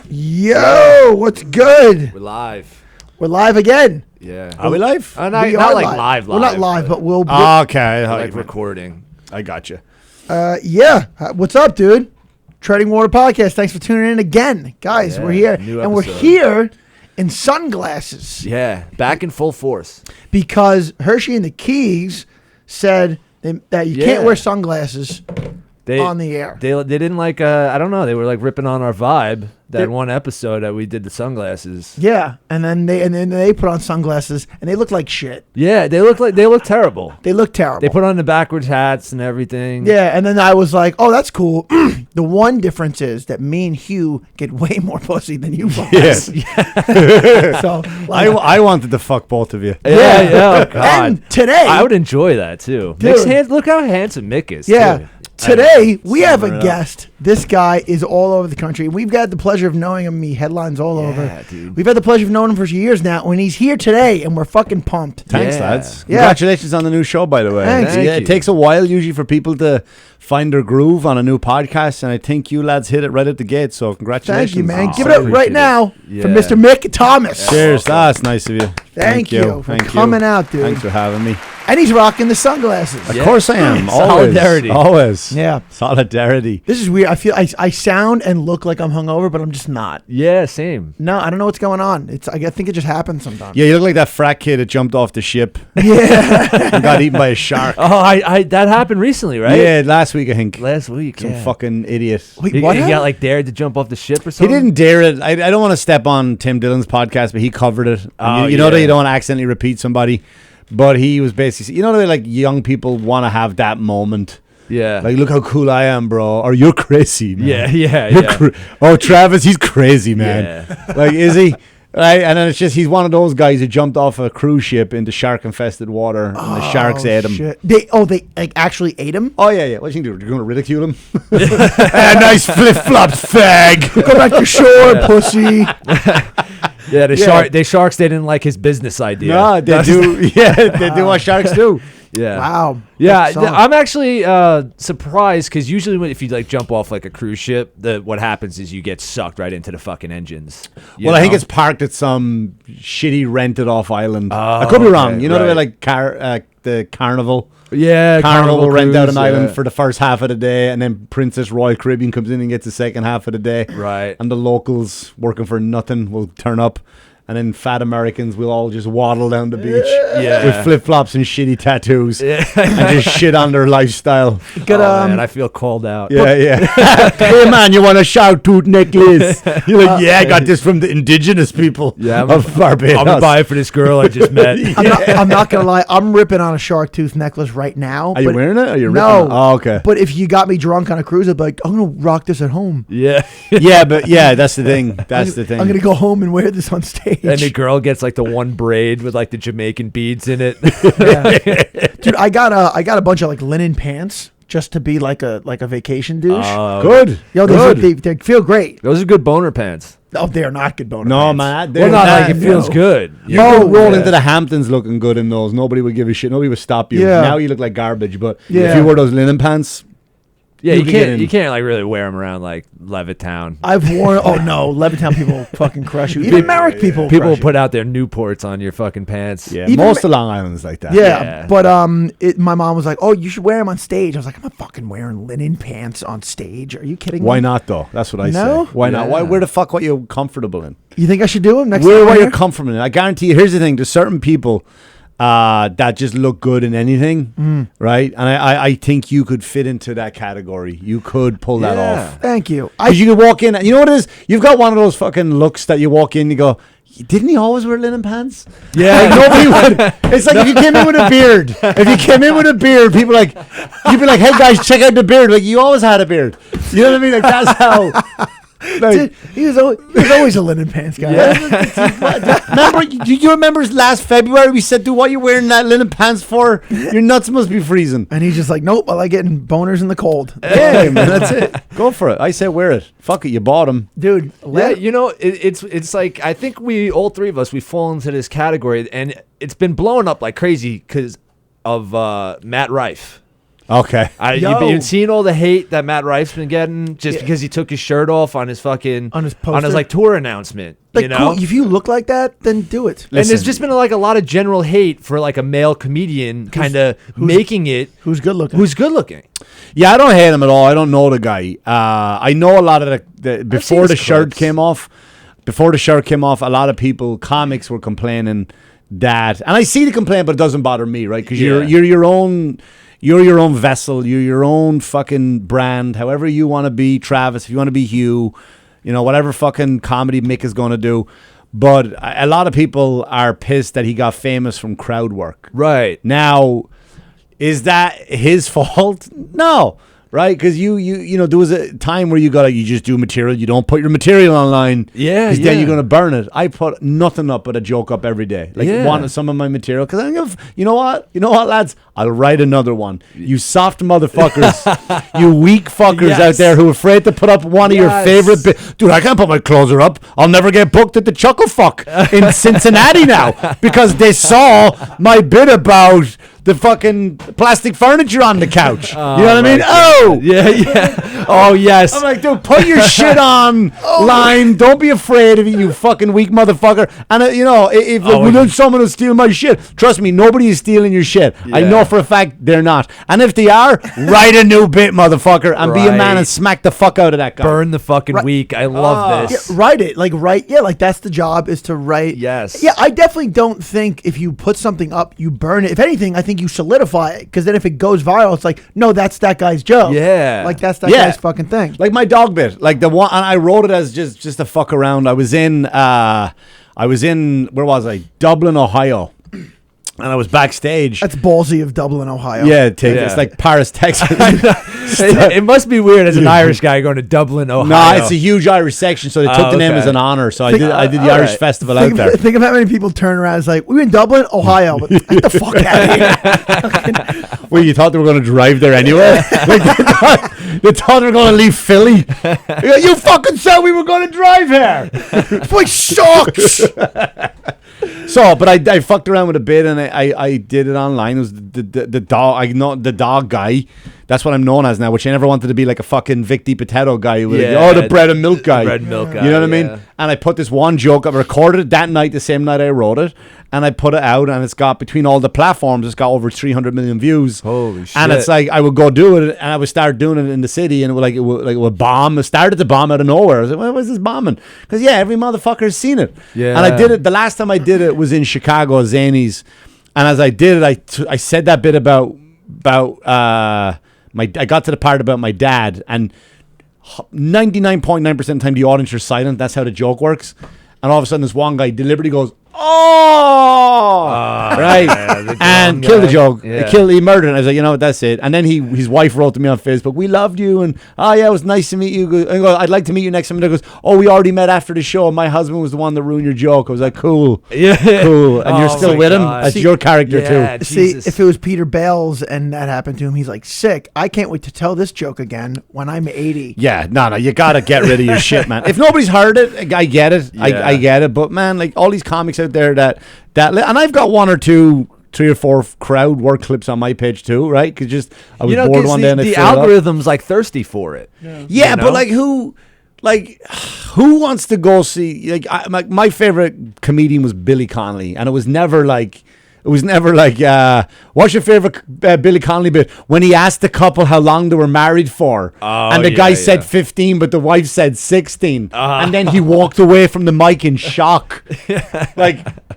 Yo, what's good? We're live. We're live again. Yeah. Are we live? Not We not are like live. We're not live, but we'll be. Okay. like recording. I got you. Yeah. What's up, dude? Treading Water Podcast. Thanks for tuning in again. Guys, Yeah, we're here. new And we're episode. here in sunglasses Yeah. Back in full force. because Hershey and the Keys said that you can't Yeah. wear sunglasses They on the air. They didn't like. I don't know. They were like ripping on our vibe. That They- one episode that we did the sunglasses. Yeah, and then they put on sunglasses and they look like shit. Yeah. They look terrible. They look terrible. They put on the backwards hats and everything. Yeah, and then I was like, "Oh, that's cool." The one difference is that me and Hugh get way more pussy than you boys. Yes. So like, I wanted to fuck both of you. Yeah. Oh God. and today, I would enjoy that too. Dude. Mick's look how handsome Mick is. yeah, Too. today we have Summer a it up. guest. This guy is all over the country. We've got the pleasure of knowing him. He headlines all over. Dude. We've had the pleasure of knowing him for years now, and he's here today, and we're fucking pumped. Thanks, Yeah. lads. Yeah. Congratulations on the new show, by the way. Thanks. Thank Yeah, you. it takes a while usually for people to find their groove on a new podcast, and I think you lads hit it right at the gate. So congratulations. Thank you, man. Aw, Give it up appreciate right it. now Yeah. for Mr. Mick Thomas. Cheers. That's nice of you. Thank you for Thank coming out, dude. Thanks for having me. And he's rocking the sunglasses. Of Yeah. course I am. Always. Solidarity. Always. Yeah. Solidarity. This is weird. I feel I sound and look like I'm hungover, but I'm just not. Yeah. Same. No, I don't know what's going on. I think it just happens sometimes. Yeah, you look like that frat kid that jumped off the ship Yeah. and got eaten by a shark. Oh, I that happened recently, right? Yeah, last week I think. Last week. Some yeah. fucking idiot. Wait, He what? got happened? like dared to jump off the ship or He something. didn't dare it. I don't want to step on Tim Dillon's podcast, but he covered it. And Oh, you know that yeah. you don't want to accidentally repeat somebody, but he was basically, you know, the way like young people want to have that moment. Yeah. Like, look how cool I am, bro. Or you're crazy, man. yeah. You're oh, Travis, he's crazy, man. Yeah. Like, is he? Right, and then it's just he's one of those guys who jumped off a cruise ship into shark-infested water, and the sharks ate him. Shit. They like actually ate him? Oh yeah. What you gonna do? You're gonna ridicule him? Nice flip-flops, fag. Go back to shore, pussy. Yeah. The sharks. They didn't like his business idea. No, they do. Yeah, they do what sharks do. Yeah. Wow. Yeah, Good song. I'm actually surprised because usually if you like jump off like a cruise ship, what happens is you get sucked right into the fucking engines. You Well, I think know? it's parked at some shitty rented off island. Oh, I could be wrong. okay, You know the way right. like the Carnival. yeah, Carnival will rent out an cruise, island yeah. for the first half of the day, and then Princess Royal Caribbean comes in and gets the second half of the day. Right. And the locals working for nothing will turn up, and then fat Americans will all just waddle down the beach Yeah. with flip flops and shitty tattoos Yeah. and just shit on their lifestyle. Good, Oh, man, I feel called out. Yeah. Hey man, you want a shark tooth necklace? You're like, yeah, I got this from the indigenous people Yeah, of Barbados. I'm gonna buy it for this girl I just met. I'm not gonna lie. I'm ripping on a shark tooth necklace right now. Are you but- wearing it? Or you're No. ripping it? Oh, okay. But if you got me drunk on a cruise, I'd be like, I'm gonna rock this at home. Yeah. Yeah, but yeah, that's the thing. That's the thing. I'm gonna go home and wear this on stage. And the girl gets like the one braid with like the Jamaican beads in it. Yeah. Dude, I got a bunch of like linen pants just to be like a vacation douche. Good. Yo, Good. they feel great. Those are good boner pants. Oh, they are not good boner No, pants. man. Well, not like it no. feels good. You Oh, could roll yeah. into the Hamptons looking good in those. Nobody would give a shit. Nobody would stop you. Yeah. Now you look like garbage. But Yeah. if you wore those linen pants, Yeah, You you can get can't. in. You can't like really wear them around like Levittown. I've worn. Oh no, Levittown people fucking crush you. Even Merrick people. People crush you. put out their Newports on your fucking pants. yeah, Even most of Long Island's like that. Yeah, Yeah. but my mom was like, "Oh, you should wear them on stage." I was like, "I'm not fucking wearing linen pants on stage. Are you kidding Why me?" not though? That's what I No? say. Why not? Why? Yeah. Where the fuck? What you comfortable in? You think I should do them next Where time? what I'm you're here? comfortable in? I guarantee you. Here's the thing: there's certain people that just look good in anything, right? And I think you could fit into that category. You could pull that Yeah. off. Thank you. Because you could walk in, you know what it is? You've got one of those fucking looks that you walk in, you go, didn't he always wear linen pants? Yeah. Like nobody would. It's like if you came in with a beard. If you came in with a beard, people like, you'd be like, hey guys, check out the beard. Like, you always had a beard. You know what I mean? Like, that's how. Like, Dude, he was always a linen pants guy. remember, do you remember last February we said, dude, what you wearing that linen pants for? Your nuts must be freezing. And he's just like, "Nope, I like getting boners in the cold." Yeah, man, that's it. Go for it. I say wear it. Fuck it, you bought them. Dude, Yeah, you know, it's like I think all three of us, we fall into this category, and it's been blowing up like crazy because of Matt Rife. Okay. You've seen all the hate that Matt Rife's been getting just because he took his shirt off on his fucking on his poster? like tour announcement. Like, you know, cool. If you look like that, then do it. and there's just been like a lot of general hate for like a male comedian kind of making it. Who's good looking? Who's good looking? Yeah, I don't hate him at all. I don't know the guy. I know a lot of the before the shirt came off. Before the shirt came off, a lot of people, comics, were complaining that, and I see the complaint, but it doesn't bother me, right? Because you're your own. You're your own vessel. You're your own fucking brand. However you want to be, Travis. If you want to be Hugh, you know, whatever fucking comedy Mick is going to do. But a lot of people are pissed that he got famous from crowd work. Right. Now, is that his fault? No. Right? Because you know, there was a time where you just do material. You don't put your material online. Yeah, because then you're going to burn it. I put nothing up but a joke up every day. Like, wanted some of my material. Because I think, you know what, lads? I'll write another one. You soft motherfuckers. You weak fuckers out there who are afraid to put up one of your favorite bits. Dude, I can't put my closer up. I'll never get booked at the Chuckle Fuck in Cincinnati now. Because they saw my bit about the fucking plastic furniture on the couch. You know what I mean? Oh! Yeah. Oh, yes. I'm like, dude, put your shit on line. Don't be afraid of it, you fucking weak motherfucker. And, you know, if someone will steal my shit, trust me, nobody is stealing your shit. Yeah. I know for a fact they're not. And if they are, write a new bit, motherfucker, and be a man and smack the fuck out of that guy. Burn the fucking weak. I love this. Yeah, write it. Like that's the job, is to write. Yes. Yeah, I definitely don't think if you put something up, you burn it. If anything, I think you solidify it, because then if it goes viral, it's like, no, that's that guy's joke. Yeah. Like, that's that guy's fucking thing. Like my dog bit. Like the one, and I wrote it as just to fuck around. I was in where was I? Dublin, Ohio. And I was backstage. That's ballsy of Dublin, Ohio. Yeah, it's like Paris, Texas. It must be weird as an Irish guy going to Dublin, Ohio. No, it's a huge Irish section, so they took the name as an honor. So I did the Irish festival out there. Think of how many people turn around. It's like, we're in Dublin, Ohio, but get the fuck out of here. Well, you thought they were going to drive there anyway? Like they thought they were going to leave Philly? You fucking said we were going to drive here. This place sucks. So, but I fucked around with a bit, and I did it online. It was the dog. I know the dog guy. That's what I'm known as now. Which I never wanted to be like a fucking Vic DiPotato guy. The bread and milk guy. Bread and milk guy. You know what I mean? And I put this one joke. I recorded it that night, the same night I wrote it, and I put it out. And it's got, between all the platforms, it's got over 300 million views. Holy shit! And it's like, I would go do it, and I would start doing it in the city, and it would bomb. It started to bomb out of nowhere. I was like, why was this bombing? Because every motherfucker has seen it. Yeah. And I did it. The last time I did it was in Chicago, Zanies, and as I did it, I said that bit about I got to the part about my dad, and 99.9% of the time the audience are silent. That's how the joke works. And all of a sudden, this one guy deliberately goes, "Oh!" Right, and killed the joke. Yeah. He murdered it. And I was like, you know what, that's it. And then his wife wrote to me on Facebook, "We loved you," and it was nice to meet you. I go, "I'd like to meet you next time." And he goes, "Oh, we already met after the show. My husband was the one that ruined your joke." I was like, "Cool, cool." And you're still with him. That's your character too. See, if it was Peter Bales and that happened to him, he's like, sick. I can't wait to tell this joke again when I'm 80. Yeah, no, you gotta get rid of your shit, man. If nobody's heard it, I get it. I get it. But man, like all these comics out there that, and I've got 1 or 2, 3 or 4 crowd work clips on my page too, right? Because I was bored one day and the algorithm's like thirsty for it. Yeah, but who wants to go see? Like my favorite comedian was Billy Connolly, and it was never like. What's your favorite Billy Connolly bit? When he asked the couple how long they were married for, and the guy said 15, but the wife said 16, and then he walked away from the mic in shock.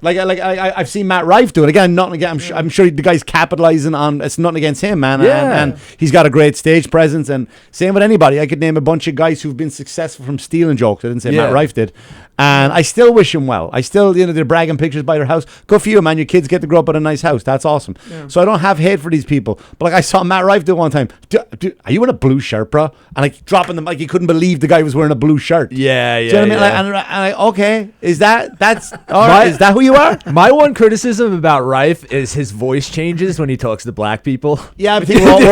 I've seen Matt Rife do it again. Nothing again. I'm sure the guy's capitalizing on. It's nothing against him, man. And he's got a great stage presence. And same with anybody. I could name a bunch of guys who've been successful from stealing jokes. I didn't say Matt Rife did. And I still wish him well. I still, they're bragging pictures by their house. Good for you, man. Your kids get to grow up in a nice house. That's awesome. Yeah. So I don't have hate for these people. But I saw Matt Rife do it one time. Are you in a blue shirt, bro? And dropping them, he couldn't believe the guy was wearing a blue shirt. Yeah. Do you know what I mean? And okay, that's all right? Is that who you are? My one criticism about Rife is his voice changes when he talks to black people. Yeah, I think we all do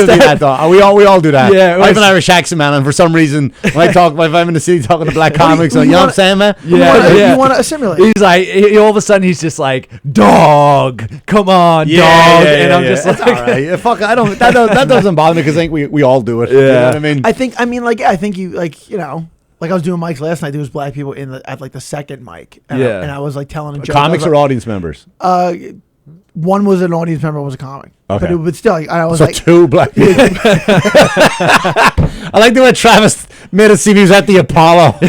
that, though. We all do that. Yeah, I have an Irish accent, man, and for some reason, when I'm in the city talking to black comics, saying, man? Yeah. You want to assimilate. He's like, all of a sudden, he's just like, dog, come on, dog. And I'm just like, all right. Yeah, fuck, I don't. That doesn't bother me because I think we all do it. Yeah. You know what I mean? I think you like I was doing mics last night. There was black people at like the second mic, and I was like telling a joke. Comics or audience members? One was an audience member, one was a comic. Okay. But it would still, I was So like, 2 black people. I like the way Travis made it seem he was at the Apollo.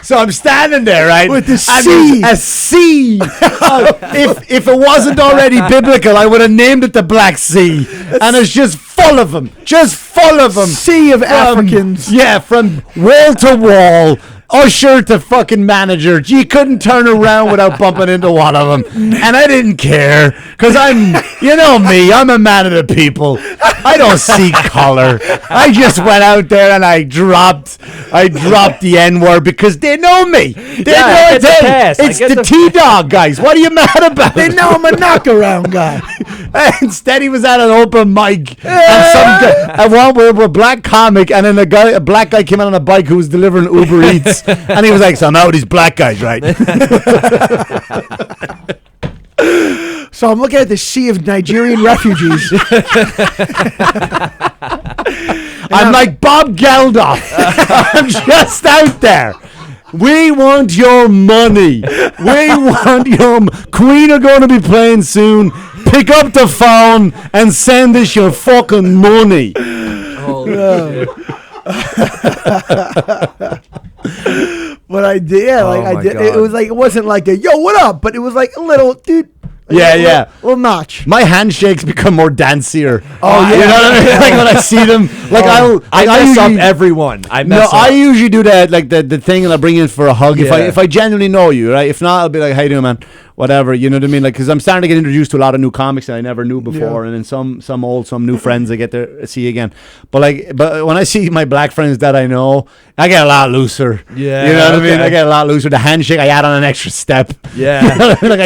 So I'm standing there, right? With the And C. there's a C. If it wasn't already biblical, I would have named it the Black Sea. And it's just full of them. Just full of them. sea of Africans. Yeah, from wall to wall. Usher to fucking manager. You couldn't turn around without bumping into one of them. And I didn't care. Because you know me, I'm a man of the people. I don't see color. I just went out there and I dropped the N-word because they know me. They know it's a pass. It's the T-Dog guys. What are you mad about? They know I'm a knockaround guy. Instead, he was at an open mic. And some guy, one with a black comic, and then a black guy came out on a bike who was delivering Uber Eats. And he was like, so now these black guys, right? So I'm looking at the sea of Nigerian refugees. I'm like Bob Geldof. I'm just out there. We want your money. We want your... Queen are going to be playing soon. Pick up the phone and send us your fucking money. holy shit. But I did, yeah, like I my did. God. It was like, it wasn't like a yo, what up? But it was like a little, dude. Like Yeah, a yeah. little notch. My handshakes become more dancier. Oh, yeah. You know what I mean? Like when I see them, like I mess up usually, everyone. I No, mess up. I usually do that, like the thing, and I bring you in for a hug. Yeah. If I genuinely know you, right? If not, I'll be like, "How you doing, man?" Whatever, you know what I mean? Like, because I'm starting to get introduced to a lot of new comics that I never knew before, and then some old, some new friends I get to see again. But when I see my black friends that I know, I get a lot looser. Yeah, you know what I mean? okay. I get a lot looser. The handshake, I add on an extra step. Yeah. You know what I mean? Like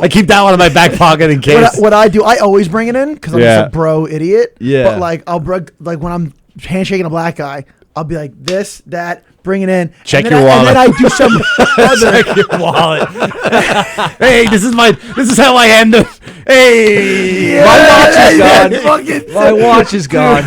I keep that one in my back pocket in case. What I do, I always bring it in because I'm just a bro idiot. Yeah. But like like when I'm handshaking a black guy, I'll be like this, that, bring it in. Check and then your wallet. And then I do some other. Check your wallet. Hey, this is how I end it. Hey, My watch is gone.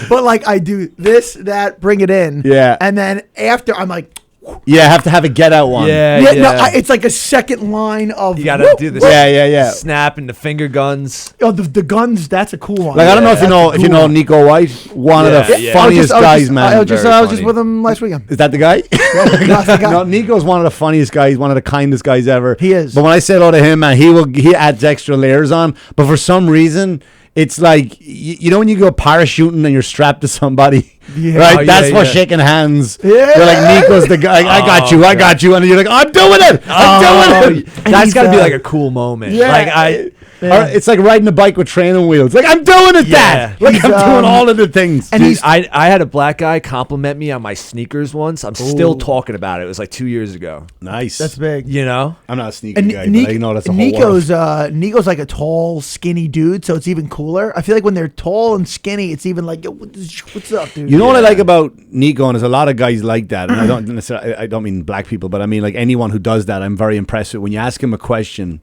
But like I do this, that, bring it in. Yeah. And then after I'm like, yeah, have to have a get out one. Yeah. no, it's like a second line of. You gotta do this. Yeah. Snap and the finger guns. Oh, the guns. That's a cool one. Like I don't know if That's a you cool know one. Nico White, one of the Yeah. funniest guys, man. I was just Very funny. with him last weekend. Is that the guy? That's the guy. No, Nico's one of the funniest guys, one of the kindest guys ever. He is. But when I say hello to him, man, he adds extra layers on. But for some reason, it's like you know when you go parachuting and you're strapped to somebody, Yeah. right? Oh, That's yeah, what yeah. shaking hands. Yeah. You're like Nico's the guy. I got you, I got you, and you're like, I'm doing it. I'm doing it. That's he's, got to be like a cool moment. yeah. Like Or it's like riding a bike with training wheels. Like I'm doing it, Dad. Yeah. Like He's, I'm doing all of the things. and he's- I had a black guy compliment me on my sneakers once. I'm still talking about it. It was like 2 years ago. Nice. That's big. You know? I'm not a sneaky And guy, but I know that's a whole Nico's world. Nico's like a tall, skinny dude, so it's even cooler. I feel like when they're tall and skinny, it's even like, yo, what's up, dude? You know what I like about Nico, and there's a lot of guys like that, and I don't necessarily, I don't mean black people, but I mean like anyone who does that, I'm very impressed with. When you ask him a question,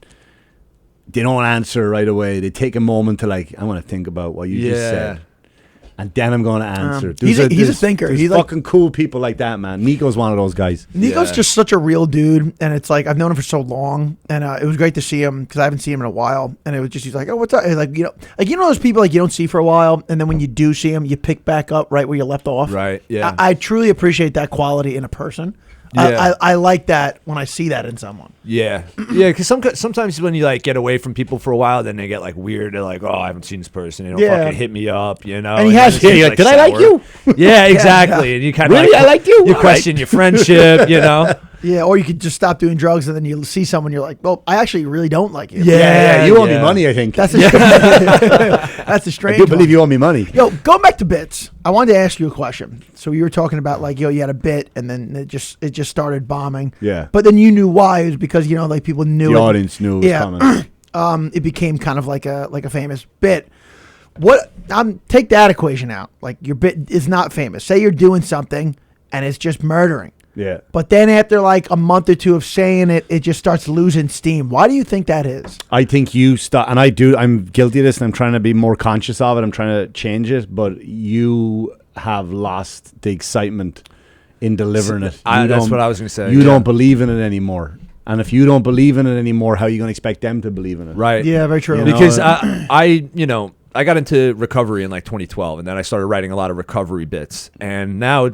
they don't answer right away. They take a moment to like, I want to think about what you just said, and then I'm going to answer. he's a there's thinker. There's He's like- fucking cool people like that, man. Nico's one of those guys. Nico's Yeah. just such a real dude, and it's like I've known him for so long, and it was great to see him because I haven't seen him in a while, and it was just he's like, oh, what's up? He's like you know those people like you don't see for a while, and then when you do see him, you pick back up right where you left off. Right, yeah. I truly appreciate that quality in a person. Yeah. I like that when I see that in someone. Yeah. Yeah, because sometimes when you like get away from people for a while, then they get like weird. They're like, oh, I haven't seen this person. They don't Yeah. fucking hit me up, you know? And he has- then it Yeah, seems, you're like, "Did I like sour." you? Yeah, exactly. And you kind of Really? I liked you? You All question your friendship, you know? Yeah, or you could just stop doing drugs, and then you see someone, you're like, well, I actually really don't like you. Yeah, you owe me yeah. money, I think. That's a that's a I strange. do believe one. you owe me money. Yo, going back to bits, I wanted to ask you a question. So you were talking about like, yo, you had a bit, and then it just started bombing. Yeah. But then you knew why. It was because like people knew The it. audience knew it was Yeah. coming. It became kind of like a famous bit. what take that equation out. Like your bit is not famous. Say you're doing something and it's just murdering. Yeah. But then after like a month or two of saying it, it just starts losing steam. Why do you think that is? I think you start, and I'm guilty of this, and I'm trying to be more conscious of it. I'm trying to change it, but you have lost the excitement in delivering it. That's what I was going to say. You don't believe in it anymore. And if you don't believe in it anymore, how are you going to expect them to believe in it? Right. Yeah, very true. Because I got into recovery in like 2012, and then I started writing a lot of recovery bits. And now,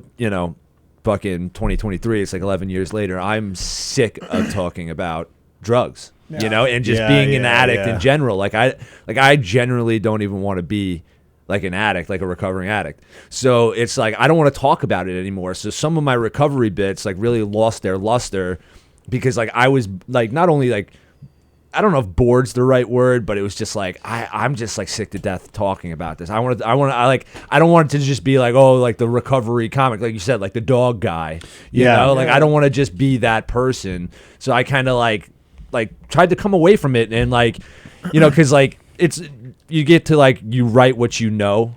fucking 2023, it's like 11 years later, I'm sick of talking about drugs, and just being an addict in general. Like I generally don't even want to be like an addict, like a recovering addict. So it's like I don't want to talk about it anymore. So some of my recovery bits like really lost their luster because like I was like not only like I don't know if bored's the right word, but it was just like I'm just like sick to death talking about this. I don't want it to just be like, oh, like the recovery comic, like you said, like the dog guy. Like I don't want to just be that person. So I kind of like tried to come away from it and like, because like it's you get to like you write what you know.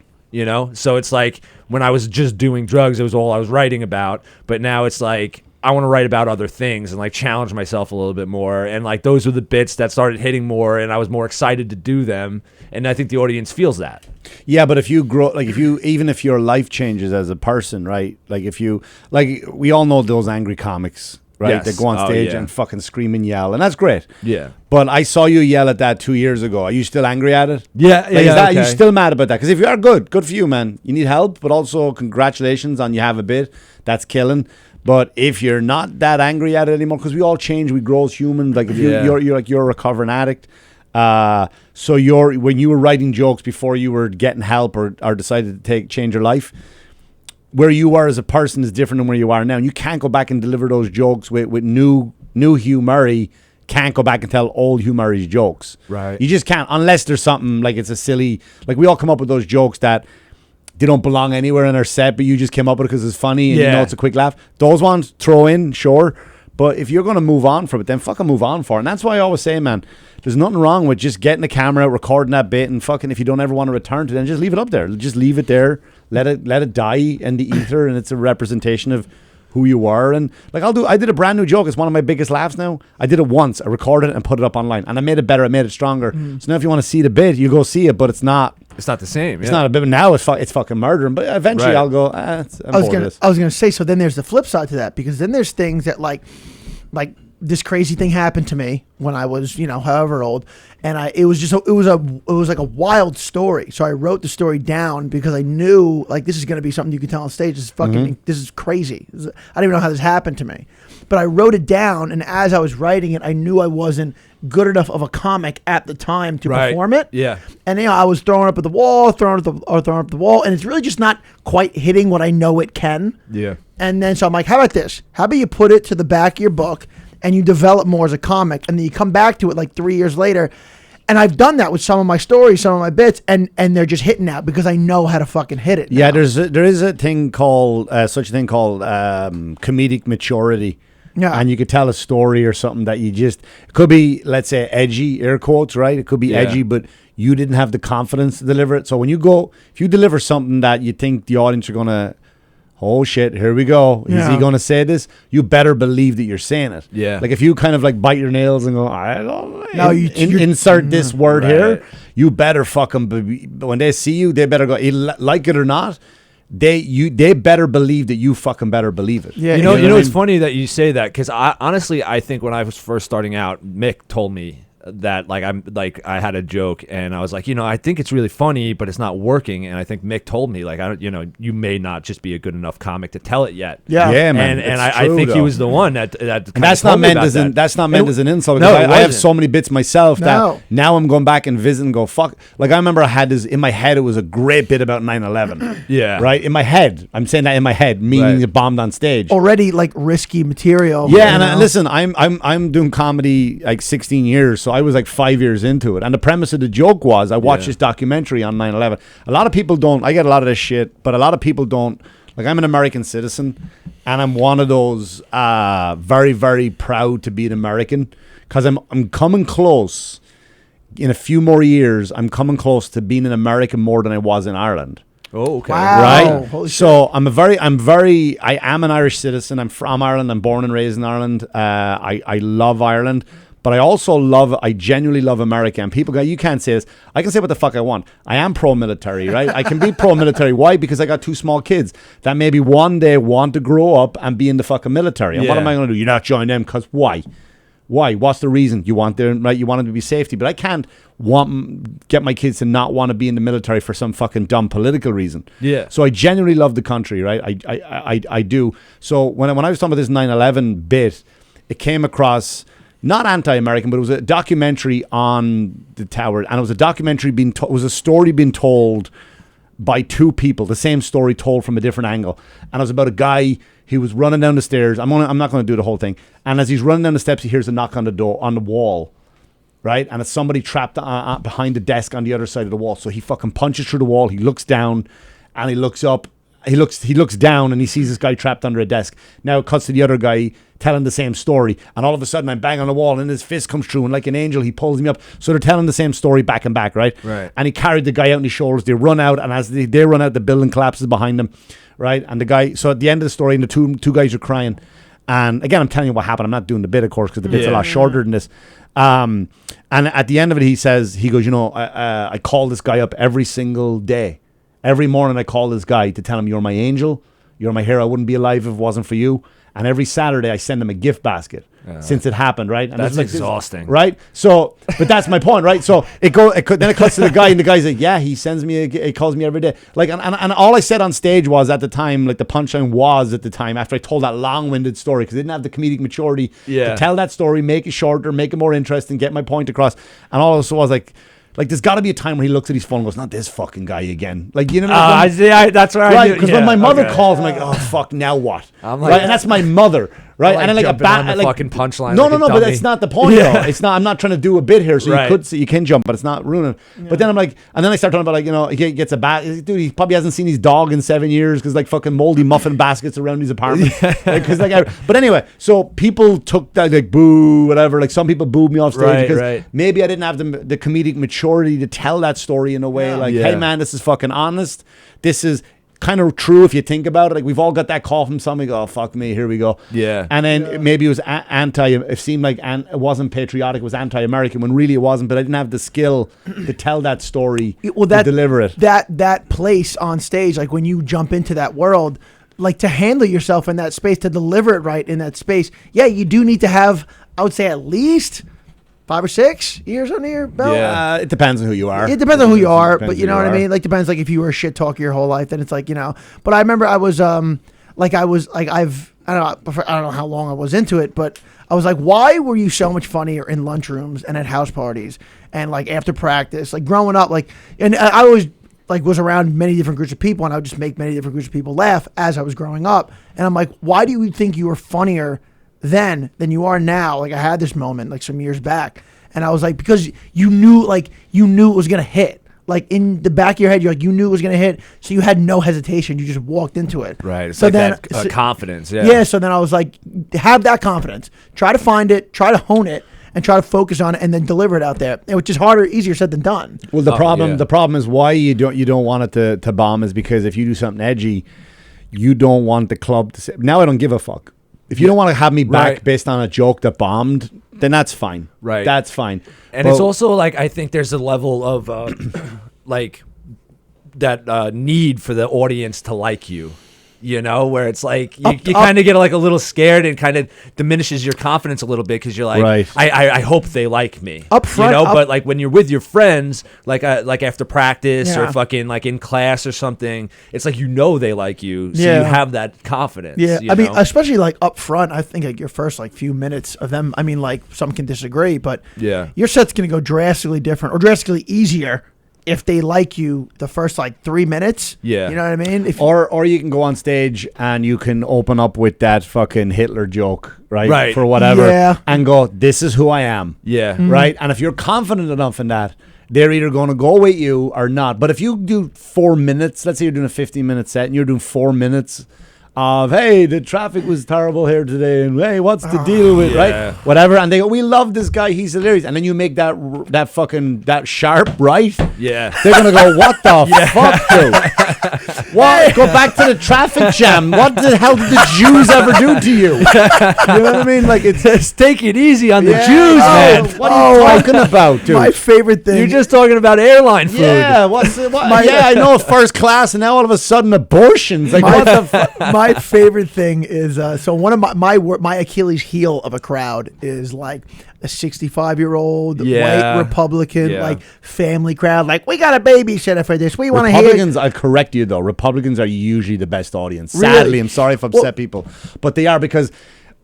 So it's like when I was just doing drugs, it was all I was writing about. But now it's like I want to write about other things and like challenge myself a little bit more. And like those were the bits that started hitting more and I was more excited to do them. And I think the audience feels that. Yeah, but if you grow, like even if your life changes as a person, right? Like if you, like we all know those angry comics, right? Yes. That go on stage and fucking scream and yell. And that's great. Yeah. But I saw you yell at that 2 years ago. Are you still angry at it? Yeah. Are you still mad about that? Because if you are good for you, man. You need help, but also congratulations on you have a bit. That's killing. But if you're not that angry at it anymore, because we all change, we grow as humans. Like if you're a recovering addict, so when you were writing jokes before you were getting help or decided to change your life, where you are as a person is different than where you are now. And you can't go back and deliver those jokes with new Hugh Murray. Can't go back and tell old Hugh Murray's jokes. Right. You just can't unless there's something like it's a silly. Like we all come up with those jokes that they don't belong anywhere in our set, but you just came up with it because it's funny and it's a quick laugh. Those ones, throw in, sure. But if you're going to move on from it, then fucking move on for it. And that's why I always say, man, there's nothing wrong with just getting the camera out, recording that bit, and fucking if you don't ever want to return to it, then just leave it up there. Just leave it there. Let it die in the ether, and it's a representation of who you are. And like I did a brand new joke. It's one of my biggest laughs now. I did it once. I recorded it and put it up online. And I made it better. I made it stronger. So now if you want to see the bit, you go see it, but it's not the same. It's not a bit. Now it's fucking murdering. But eventually I'll go, I was gonna say, so then there's the flip side to that, because then there's things that like this crazy thing happened to me when I was, however old, and it was like a wild story. So I wrote the story down because I knew like this is going to be something you can tell on stage. This is fucking, this is crazy. I don't even know how this happened to me, but I wrote it down, and as I was writing it, I knew I wasn't good enough of a comic at the time to perform it. Yeah. And I was throwing up at the wall, throwing up the wall, and it's really just not quite hitting what I know it can. Yeah. And then so I'm like, how about this? How about you put it to the back of your book and you develop more as a comic, and then you come back to it like 3 years later. And I've done that with some of my stories, some of my bits, and they're just hitting now because I know how to fucking hit it. Yeah, there is a thing called comedic maturity. Yeah. And you could tell a story or something that it could be, let's say, edgy, air quotes, right? It could be edgy, but you didn't have the confidence to deliver it. So when if you deliver something that you think the audience are going to, oh shit, here we go. Is he going to say this? You better believe that you're saying it. Yeah. Like if you kind of like bite your nails and go, I don't know, insert this word here, you better fucking, when they see you, they better go, like it or not, they better believe that you fucking better believe it. Yeah. You know it's funny that you say that, because I think when I was first starting out, Mick told me that I had a joke and I was like, I think it's really funny, but it's not working. And I think Mick told me like, you may not just be a good enough comic to tell it yet. Yeah, man. And I think he was the one that that's not meant as an insult. No, I have so many bits myself that now I'm going back and visit and go, fuck. Like I remember I had this in my head. It was a great bit about 9/11. Yeah. Right. In my head. I'm saying that in my head, meaning it bombed on stage. Already like risky material. Yeah. And listen, I'm doing comedy like 16 years. So I was like 5 years into it. And the premise of the joke was I watched this documentary on 9/11. A lot of people don't, I get a lot of this shit, but a lot of people don't, like I'm an American citizen and I'm one of those very, very proud to be an American, because I'm coming close in a few more years, I'm coming close to being an American more than I was in Ireland. Oh, okay. Wow. Right. Holy shit. So I am an Irish citizen. I'm from Ireland. I'm born and raised in Ireland. I love Ireland, but I genuinely love America. And people go, you can't say this. I can say what the fuck I want. I am pro-military, right? I can be pro-military. Why? Because I got 2 small kids that maybe one day want to grow up and be in the fucking military. And what am I going to do? You're not joining them because why? Why? What's the reason? You want them, right? You want them to be safety, but I can't get my kids to not want to be in the military for some fucking dumb political reason. Yeah. So I genuinely love the country, right? I do. So when I was talking about this 9/11 bit, it came across not anti-American, but it was a documentary on the tower, and it was a documentary it was a story being told by 2 people, the same story told from a different angle, and it was about a guy. He was running down the stairs. I'm not going to do the whole thing. And as he's running down the steps, he hears a knock on the door, on the wall, right? And it's somebody trapped behind the desk on the other side of the wall. So he fucking punches through the wall. He looks down, and he looks up. He looks down, and he sees this guy trapped under a desk. Now it cuts to the other guy telling the same story, and all of a sudden I'm banging on the wall, and his fist comes through, and like an angel, he pulls me up. So they're telling the same story back and back, right? Right. And he carried the guy out on his shoulders. They run out, and as they run out, the building collapses behind them. Right, and the guy. So at the end of the story, and the two guys are crying. And again, I'm telling you what happened. I'm not doing the bit, of course, because the bit's a lot shorter than this. And at the end of it, he goes, I call this guy up every single day. Every morning, I call this guy to tell him, you're my angel, you're my hero. I wouldn't be alive if it wasn't for you. And every Saturday, I send him a gift basket since it happened, right? And That's like exhausting, right? So, but that's my point, right? So then it cuts to the guy, and the guy's like, yeah, he sends me, he calls me every day. Like, and all I said on stage was at the time, like the punchline was at the time after I told that long-winded story, because I didn't have the comedic maturity to tell that story, make it shorter, make it more interesting, get my point across. And all I was like there's got to be a time where he looks at his phone and goes, not this fucking guy again. Like, you know what I mean? That's right. Right, because when my mother calls, I'm like, oh, fuck, now what? I'm like, right, and that's my mother, right? Like, and then jumping on the fucking punchline. No, like but that's not the point, though. It's not. I'm not trying to do a bit here, so you can jump, but it's not ruining. But then I'm like, and then I start talking about, like, he gets a bat. Dude, he probably hasn't seen his dog in 7 years because like fucking moldy muffin baskets around his apartment. But anyway, so people took that, like, boo, whatever. Like, some people booed me off stage because maybe I didn't have the comedic maturity to tell that story in a way hey man, this is fucking honest. This is kind of true if you think about it. Like, we've all got that call from somebody. Oh, fuck me, here we go. Yeah. And then maybe it was it seemed like it wasn't patriotic, it was anti-American, when really it wasn't. But I didn't have the skill to tell that story, to deliver it. That place on stage, like when you jump into that world, like to handle yourself in that space, to deliver it right in that space, you do need to have, I would say, at least 5 or 6 years under your belt. Yeah, it depends on who you are. It depends on who you are, but you know what I mean? Like, depends, like, if you were a shit talker your whole life, then it's like, But I remember I don't know how long I was into it, but I was like, why were you so much funnier in lunchrooms and at house parties and, like, after practice? Like, growing up, like, and I always, like, was around many different groups of people, and I would just make many different groups of people laugh as I was growing up. And I'm like, why do you think you were funnier then than you are now? Like, I had this moment like some years back, and I was like, because you knew it was gonna hit. Like, in the back of your head, you're like, you knew it was gonna hit, so you had no hesitation. You just walked into it. Right. It's so like then, that confidence. Yeah. Yeah. So then I was like, have that confidence. Try to find it. Try to hone it. And try to focus on it, and then deliver it out there, which is easier said than done. Well, the problem is why you don't want it to bomb is because if you do something edgy, you don't want the club to say, now I don't give a fuck. If you don't want to have me back based on a joke that bombed, then that's fine. Right. That's fine. And it's also like, I think there's a level of like that need for the audience to like you. Where it's like you kind of get like a little scared, and kind of diminishes your confidence a little bit, because you're like, I hope they like me up front, but like when you're with your friends, like after practice or fucking like in class or something, it's like they like you, so you have that confidence. I mean, especially like up front, I think like your first like few minutes of them. I mean, like, some can disagree, but your set's gonna go drastically different or drastically easier if they like you the first like 3 minutes. You know what I mean? Or you can go on stage and you can open up with that fucking Hitler joke, right? For whatever, and go, this is who I am. Right? And if you're confident enough in that, they're either going to go with you or not. But if you do 4 minutes, let's say you're doing a 15-minute set and you're doing 4 minutes of, hey, the traffic was terrible here today, and hey, what's the deal with, right? Whatever. And they go, we love this guy, he's hilarious. And then you make that sharp right. Yeah. They're going to go, what the fuck, dude? What? Go back to the traffic jam. What the hell did the Jews ever do to you? You know what I mean? Like, Just take it easy on the Jews, man. What are you talking about, dude? My favorite thing. You're just talking about airline food. Yeah, I know first class, and now all of a sudden abortions. Like, what the fuck? My favorite thing is so one of my Achilles heel of a crowd is like a 65-year-old white Republican like family crowd. Like, we got a babysitter for this. We want to hear. Republicans, I correct you though. Republicans are usually the best audience. Sadly, Really? I'm sorry if I upset people, but they are, because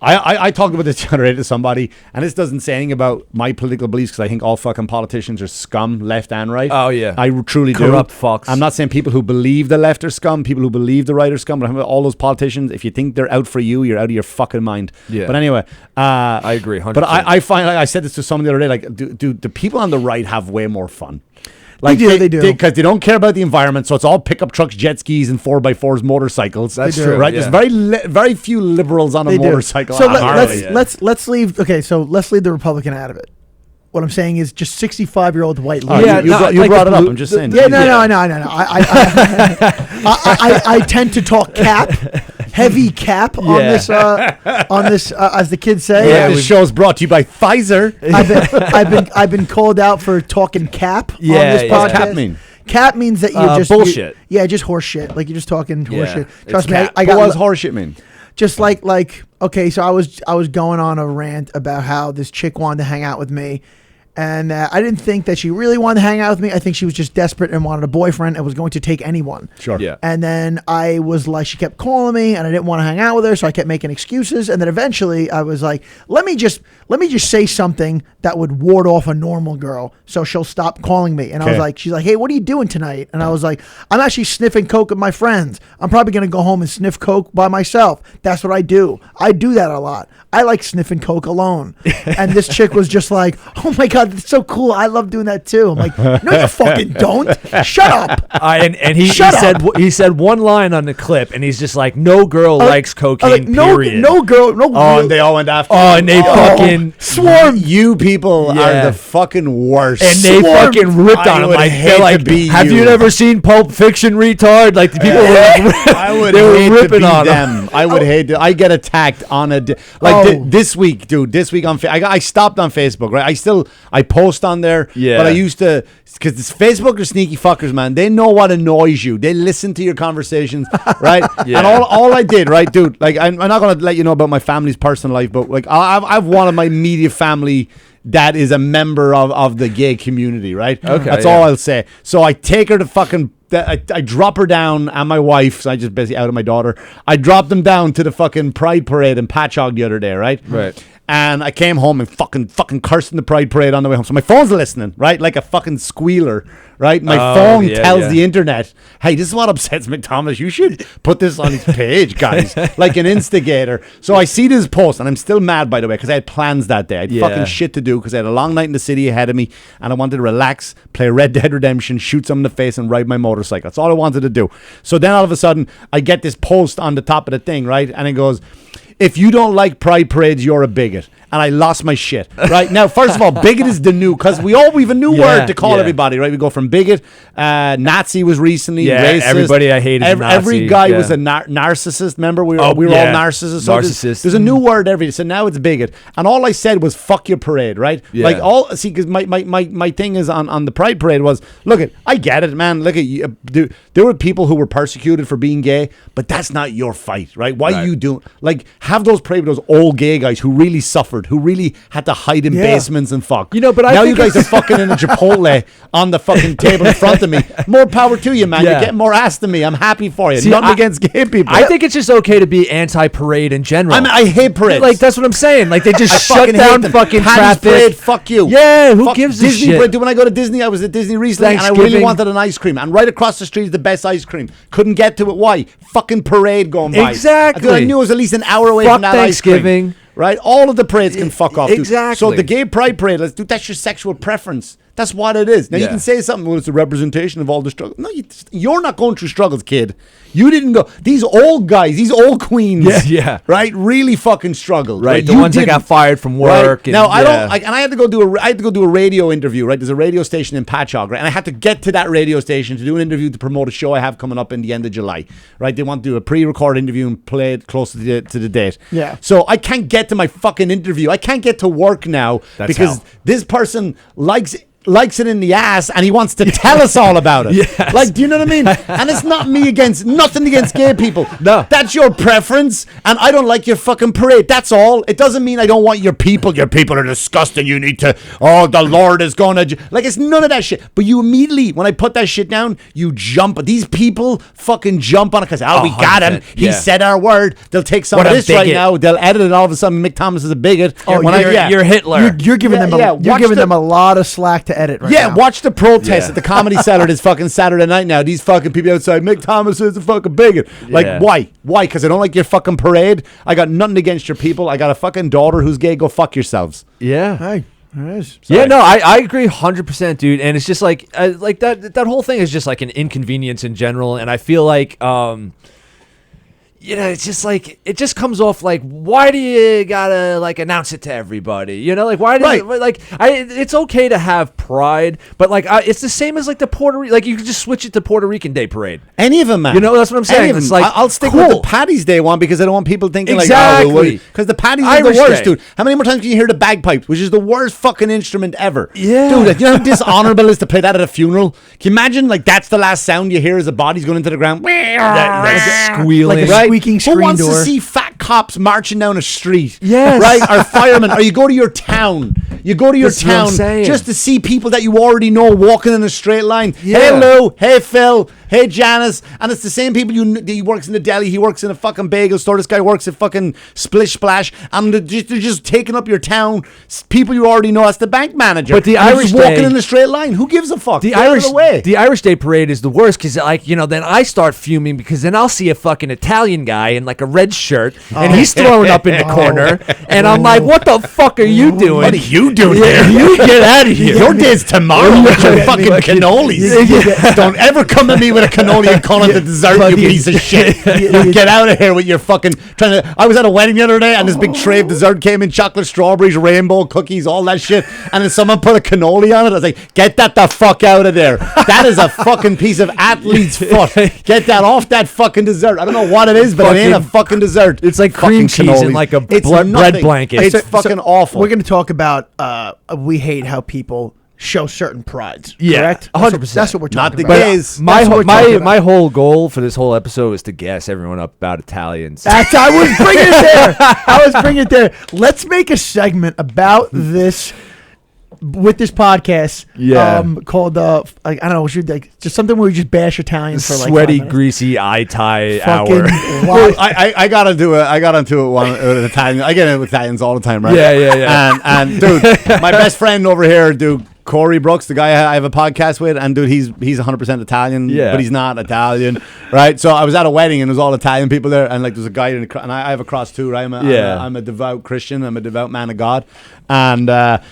I talked about this the other day to somebody, and this doesn't say anything about my political beliefs, because I think all fucking politicians are scum, left and right. Oh, yeah. I truly Corrupt do. fucks. I'm not saying people who believe the left are scum, people who believe the right are scum, but I'm talking about all those politicians. If you think they're out for you, you're out of your fucking mind. Yeah. But anyway, I agree, 100%. But I find, like I said this to someone the other day, like, do the people on the right have way more fun? Like they do. Because they don't care about the environment, so it's all pickup trucks, jet skis, and 4x4s, motorcycles. That's true, right? yeah. There's very few liberals on a They do. motorcycle. So Harley. let's leave. Okay, so let's leave the Republican out of it. What I'm saying is just 65-year-old white Oh, lady. you brought it up. I'm just saying. Yeah, no. I tend to talk cap, heavy cap on this as the kids say. Yeah, this show is brought to you by Pfizer. I've been called out for talking cap on this podcast. What's cap mean? Cap means that you're just bullshit. Just horse shit. Like, you're just talking horse shit. it's Trust me, cap. I What got does horseshit mean? just like okay, so I was going on a rant about how this chick wanted to hang out with me, and I didn't think that she really wanted to hang out with me. I think she was just desperate and wanted a boyfriend and was going to take anyone. Sure. Yeah. And then I was like, she kept calling me, and I didn't want to hang out with her, so I kept making excuses. And then eventually, I was like, let me just say something that would ward off a normal girl, so she'll stop calling me. And I was like, she's like, hey, what are you doing tonight? And I was like, I'm actually sniffing coke with my friends. I'm probably gonna go home and sniff coke by myself. That's what I do. I do that a lot. I like sniffing coke alone. And this chick was just like, oh my God, that's so cool. I love doing that too. I'm like, no, you fucking don't. Shut up. And he said one line on the clip, and he's just like, no girl likes cocaine, period. No girl, no girl. And they all went after Oh, you. and they fucking swarm. You people are the fucking worst. And they fucking ripped on him. would Like, hate they're like, to be have you. you never seen Pulp Fiction, retard? Like, the people were I would they were hate to ripping be on them. I would hate to. I get attacked on a this week, dude. This week on I stopped on Facebook. Right, I post on there. Yeah. But I used to, because Facebook are sneaky fuckers, man. They know what annoys you. They listen to your conversations, right? Yeah. And all I did, right, dude. Like, I'm not gonna let you know about my family's personal life, but like I've one of my immediate family that is a member of the gay community, right? Okay, That's all I'll say. So I take her to fucking. I drop her down and my wife, so I just basically outed my daughter. I dropped them down to the fucking Pride Parade in Patchogue the other day, right? Right. And I came home and fucking cursed in the Pride Parade on the way home. So my phone's listening, right? Like a fucking squealer, right? My phone tells the internet, hey, this is what upsets McThomas. You should put this on his page, guys. Like an instigator. So I see this post, and I'm still mad, by the way, because I had plans that day. I had fucking shit to do because I had a long night in the city ahead of me, and I wanted to relax, play Red Dead Redemption, shoot someone in the face, and ride my motorcycle. That's all I wanted to do. So then all of a sudden, I get this post on the top of the thing, right? And it goes, if you don't like pride parades, you're a bigot. And I lost my shit. Right now, first of all, bigot is the new, because we've a new word to call everybody. Right, we go from bigot. Nazi was recently racist. Everybody I hated. Every guy was a narcissist. Remember, we were all narcissists. So narcissist. There's a new word every day. So now it's bigot. And all I said was "fuck your parade." Right? Like because my thing is on the pride parade was, look, I get it, man. Look at you. There were people who were persecuted for being gay, but that's not your fight, right? Why you do have those parade with those old gay guys who really suffered, who really had to hide in basements and fuck. You know, but now you guys are fucking in a Chipotle on the fucking table in front of me. More power to you, man. You're getting more ass than me. I'm happy for you. Nothing against gay people. I think it's just okay to be anti-parade in general. I hate parades. Like, that's what I'm saying. Like, they just shut fucking down hate them. fucking Paddy's traffic. Parade, fuck you. Yeah, who Fuck gives a Disney shit? Parade. When I go to Disney, I was at Disney recently, and I really wanted an ice cream. And right across the street is the best ice cream. Couldn't get to it. Why? Fucking parade going by. Exactly. I knew it was at least an hour away Fuck from that ice cream. Thanksgiving. Right? All of the parades can fuck off. Dude. Exactly. So the gay pride parade, that's your sexual preference. That's what it is. Now, you Yeah. can say something, well, it's a representation of all the struggle. No, you're not going through struggles, kid. You didn't go. These old guys, these old queens, Yeah. right, really fucking struggled. Right, the You ones that didn't. got fired from Right? work. And, Now I yeah. don't, and I had to go do a radio interview. Right, there's a radio station in Patchogue, right, and I had to get to that radio station to do an interview to promote a show I have coming up in the end of July. Right, they want to do a pre-recorded interview and play it close to the date. Yeah. So I can't get to my fucking interview. I can't get to work now because hell. this person likes it in the ass and he wants to tell us all about it. Yes. Like, do you know what I mean? And it's not nothing against gay people. No. That's your preference and I don't like your fucking parade. That's all. It doesn't mean I don't want your people. Your people are disgusting. You need to, the Lord is going to, like, it's none of that shit. But you immediately, when I put that shit down, you jump. These people fucking jump on it because, we got him. 100%, He yeah. said our word. They'll take some What of a this right bigot. now. They'll edit it. All of a sudden, Mick Thomas is a bigot. Oh, When you're Hitler. You're giving Yeah, them yeah, you're watch giving the- them a lot of slack to edit right now. watch the protest Yeah. at the Comedy Cellar this fucking Saturday night now. These fucking people outside, Mick Thomas is a fucking bigot. Like, Yeah. why? Why? Because I don't like your fucking parade. I got nothing against your people. I got a fucking daughter who's gay. Go fuck yourselves. Yeah. Hey, there it is. Yeah, no, I agree 100%, dude. And it's just like that whole thing is just like an inconvenience in general. And I feel like, it's just like, it just comes off like, why do you gotta like announce it to everybody? You know, like, why do Right. it's okay to have pride, but like, it's the same as like the Puerto Rican, like you can just switch it to Puerto Rican Day Parade. Any of them, man. You know, that's what I'm saying. Any of It's them. like, I'll stick cool. with the Paddy's Day one because I don't want people thinking Exactly. like, because the Paddy's is Irish the worst, Day. dude. How many more times can you hear the bagpipes, which is the worst fucking instrument ever? Yeah. Dude, you know how dishonorable it is to play that at a funeral? Can you imagine, like, that's the last sound you hear as a body's going into the ground? That squealing. Like a Right? squeaking Who screen wants door. to see fat cops marching down a street? Yes. Right? Or firemen. Or you go to your town. You go to your That's what I'm town saying. just to see people that you already know walking in a straight line. Yeah. Hey, Lou. Hey, Phil. Hey, Janice. And it's the same people he works in the deli. He works in a fucking bagel store. This guy works at fucking Splish Splash. And they're just taking up your town. People you already know. That's the bank manager. But the And they're Irish just walking Day- in a straight line. Who gives a fuck? The Get out of Irish, the way. the Irish Day Parade is the worst because, like, then I start fuming because then I'll see a fucking Italian guy in like a red shirt and he's throwing up in the corner, and I'm like, "What the fuck are you doing? What are you doing Yeah, here? you get out of here." Your day's tomorrow with your fucking cannolis. Don't ever come at me with a cannoli and call it the dessert, you piece of shit. You get out of here with your fucking trying to. I was at a wedding the other day and this big tray of dessert came in, chocolate, strawberries, rainbow cookies, all that shit. And then someone put a cannoli on it. I was like, get that the fuck out of there. That is a fucking piece of athlete's foot. Get that off that fucking dessert. I don't know what it is, but it ain't a fucking dessert. It's like Fucking cream cheese in cannolis. like a It's bread nothing. blanket. It's fucking awful. We're going to talk about we hate how people show certain prides. Yeah, correct? 100%. That's what we're Not talking the about. gays. My That's what whole, we're talking my about. my whole goal for this whole episode is to gas everyone up about Italians. I was bringing it there. I was bringing it there. Let's make a segment about this with this podcast. Yeah. Called I don't know. We should like just something where we just bash Italians for like Sweaty, 5 minutes. greasy eye tie Fucking hour. Well, lie. I got into it. I got into it with Italian. I get into Italians all the time, right? Yeah. And dude, my best friend over here, dude, Corey Brooks, the guy I have a podcast with, and dude, he's 100% Italian, Yeah. but he's not Italian, right? So I was at a wedding and there's all Italian people there, and like there's a guy in and I have a cross too, right? I'm a devout Christian. I'm a devout man of God, and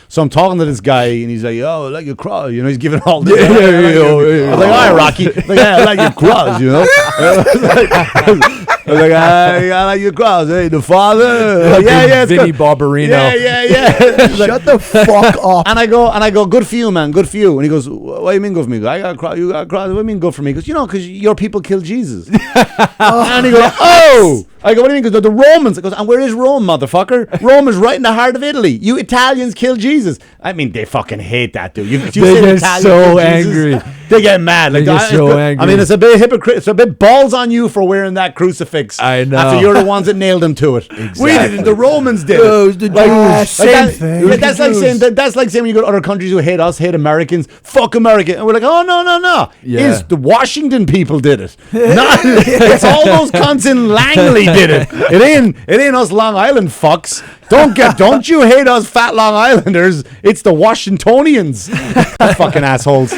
so I'm talking to this guy, and he's like, "Oh, I like your cross," you know. He's giving all this. I was like, "All right, Rocky." Like, "Yeah, I like your cross," you know. I was like, I like your cross. Hey, the father. Yeah, it's Vinny good. Barbarino. Yeah. Shut the fuck up. And I go, good for you, man, good for you. And he goes, what do you mean good for me? I got a cross, you got a cross. What do you mean good for me? He goes, because your people killed Jesus. And he goes, oh. I go, what do you mean? Because the Romans. I goes, and where is Rome, motherfucker? Rome is right in the heart of Italy. You Italians killed Jesus. I mean, they fucking hate that, dude. You They say get Italians so killed Jesus, angry. They get mad. They get so angry. I mean, it's a bit hypocrite. It's a bit balls on you for wearing that crucifix. I know. After you're the ones that nailed him to it. We didn't. The Romans did it. The Like, Jews, same thing. Yeah, that's like saying when you go to other countries who hate us, hate Americans, fuck America, and we're like, oh no. Yeah. It's the Washington people did it. Not, it's all those cunts in Langley did it. It ain't us Long Island fucks. Don't you hate us fat Long Islanders? It's the Washingtonians. Fucking assholes.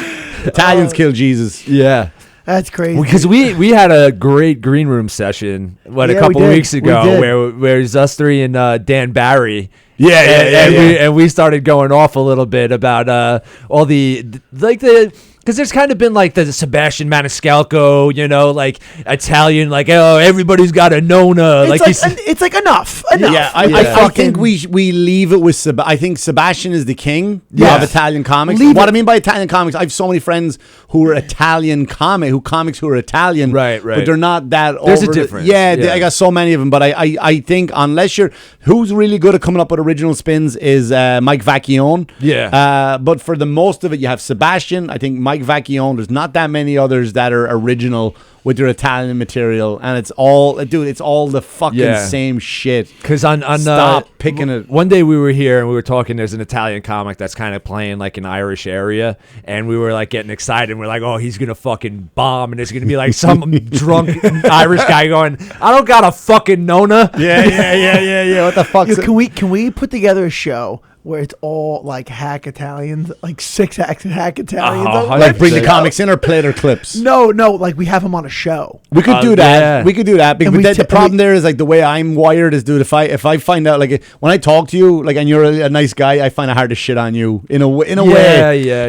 Italians kill Jesus. Yeah. That's crazy. Because we had a great green room session a couple of weeks ago where it was us three and Dan Barry. And we started going off a little bit about all because there's kind of been like the Sebastian Maniscalco, like Italian, like, oh, everybody's got a Nona. It's like enough. Yeah, I think we leave it with I think Sebastian is the king of Italian comics. I mean by Italian comics, I have so many friends who are Italian comics who are Italian, right, but they're not that. There's a difference. I got so many of them, but I think unless who's really good at coming up with original spins is Mike Vacchione. Yeah. But for the most of it, you have Sebastian. I think Mike Vacchione. There's not that many others that are original with their Italian material, and it's all the fucking same shit. Because stop picking it. One day we were here and we were talking. There's an Italian comic that's kind of playing like an Irish area, and we were like getting excited. And we're like, oh, he's gonna fucking bomb, and there's gonna be like some drunk Irish guy going, I don't got a fucking Nona. Yeah. What the fuck? Can we put together a show where it's all like hack Italians, like 6 hack Italians? Like bring the comics in or play their clips? No, like we have them on a show. We could do that. Yeah. We could do that. Because the problem there is like the way I'm wired is, dude, if I find out, like when I talk to you, like, and you're a nice guy, I find it hard to shit on you in a way.